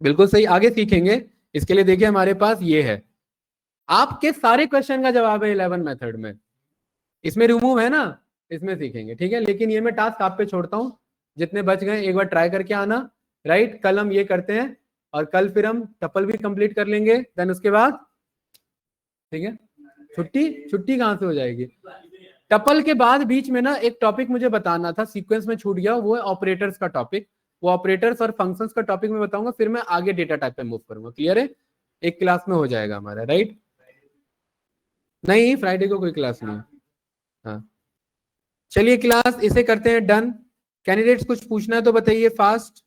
बिल्कुल सही, आगे सीखेंगे। इसके लिए देखिए हमारे पास ये है, आपके सारे क्वेश्चन का जवाब है 11 मेथड में, इसमें रिमूव है ना, इसमें सीखेंगे, ठीक है। लेकिन ये मैं टास्क आप पे छोड़ता हूँ, जितने बच गए एक बार ट्राई करके आना, राइट। कल हम ये करते हैं और कल फिर हम टपल भी कंप्लीट कर लेंगे, देन उसके बाद ठीक है। छुट्टी कहां से हो जाएगी? टपल के बाद बीच में ना एक टॉपिक मुझे बताना था, सीक्वेंस में छूट गया, वो है ऑपरेटर्स का टॉपिक। वो ऑपरेटर्स और फंक्शंस का टॉपिक मैं बताऊंगा, फिर मैं आगे डेटा टाइप पे मूव करूंगा। क्लियर है? एक क्लास में हो जाएगा हमारा, राइट। नहीं, फ्राइडे को कोई क्लास नहीं। हाँ चलिए क्लास इसे करते हैं डन। कैंडिडेट्स कुछ पूछना है तो बताइए फास्ट।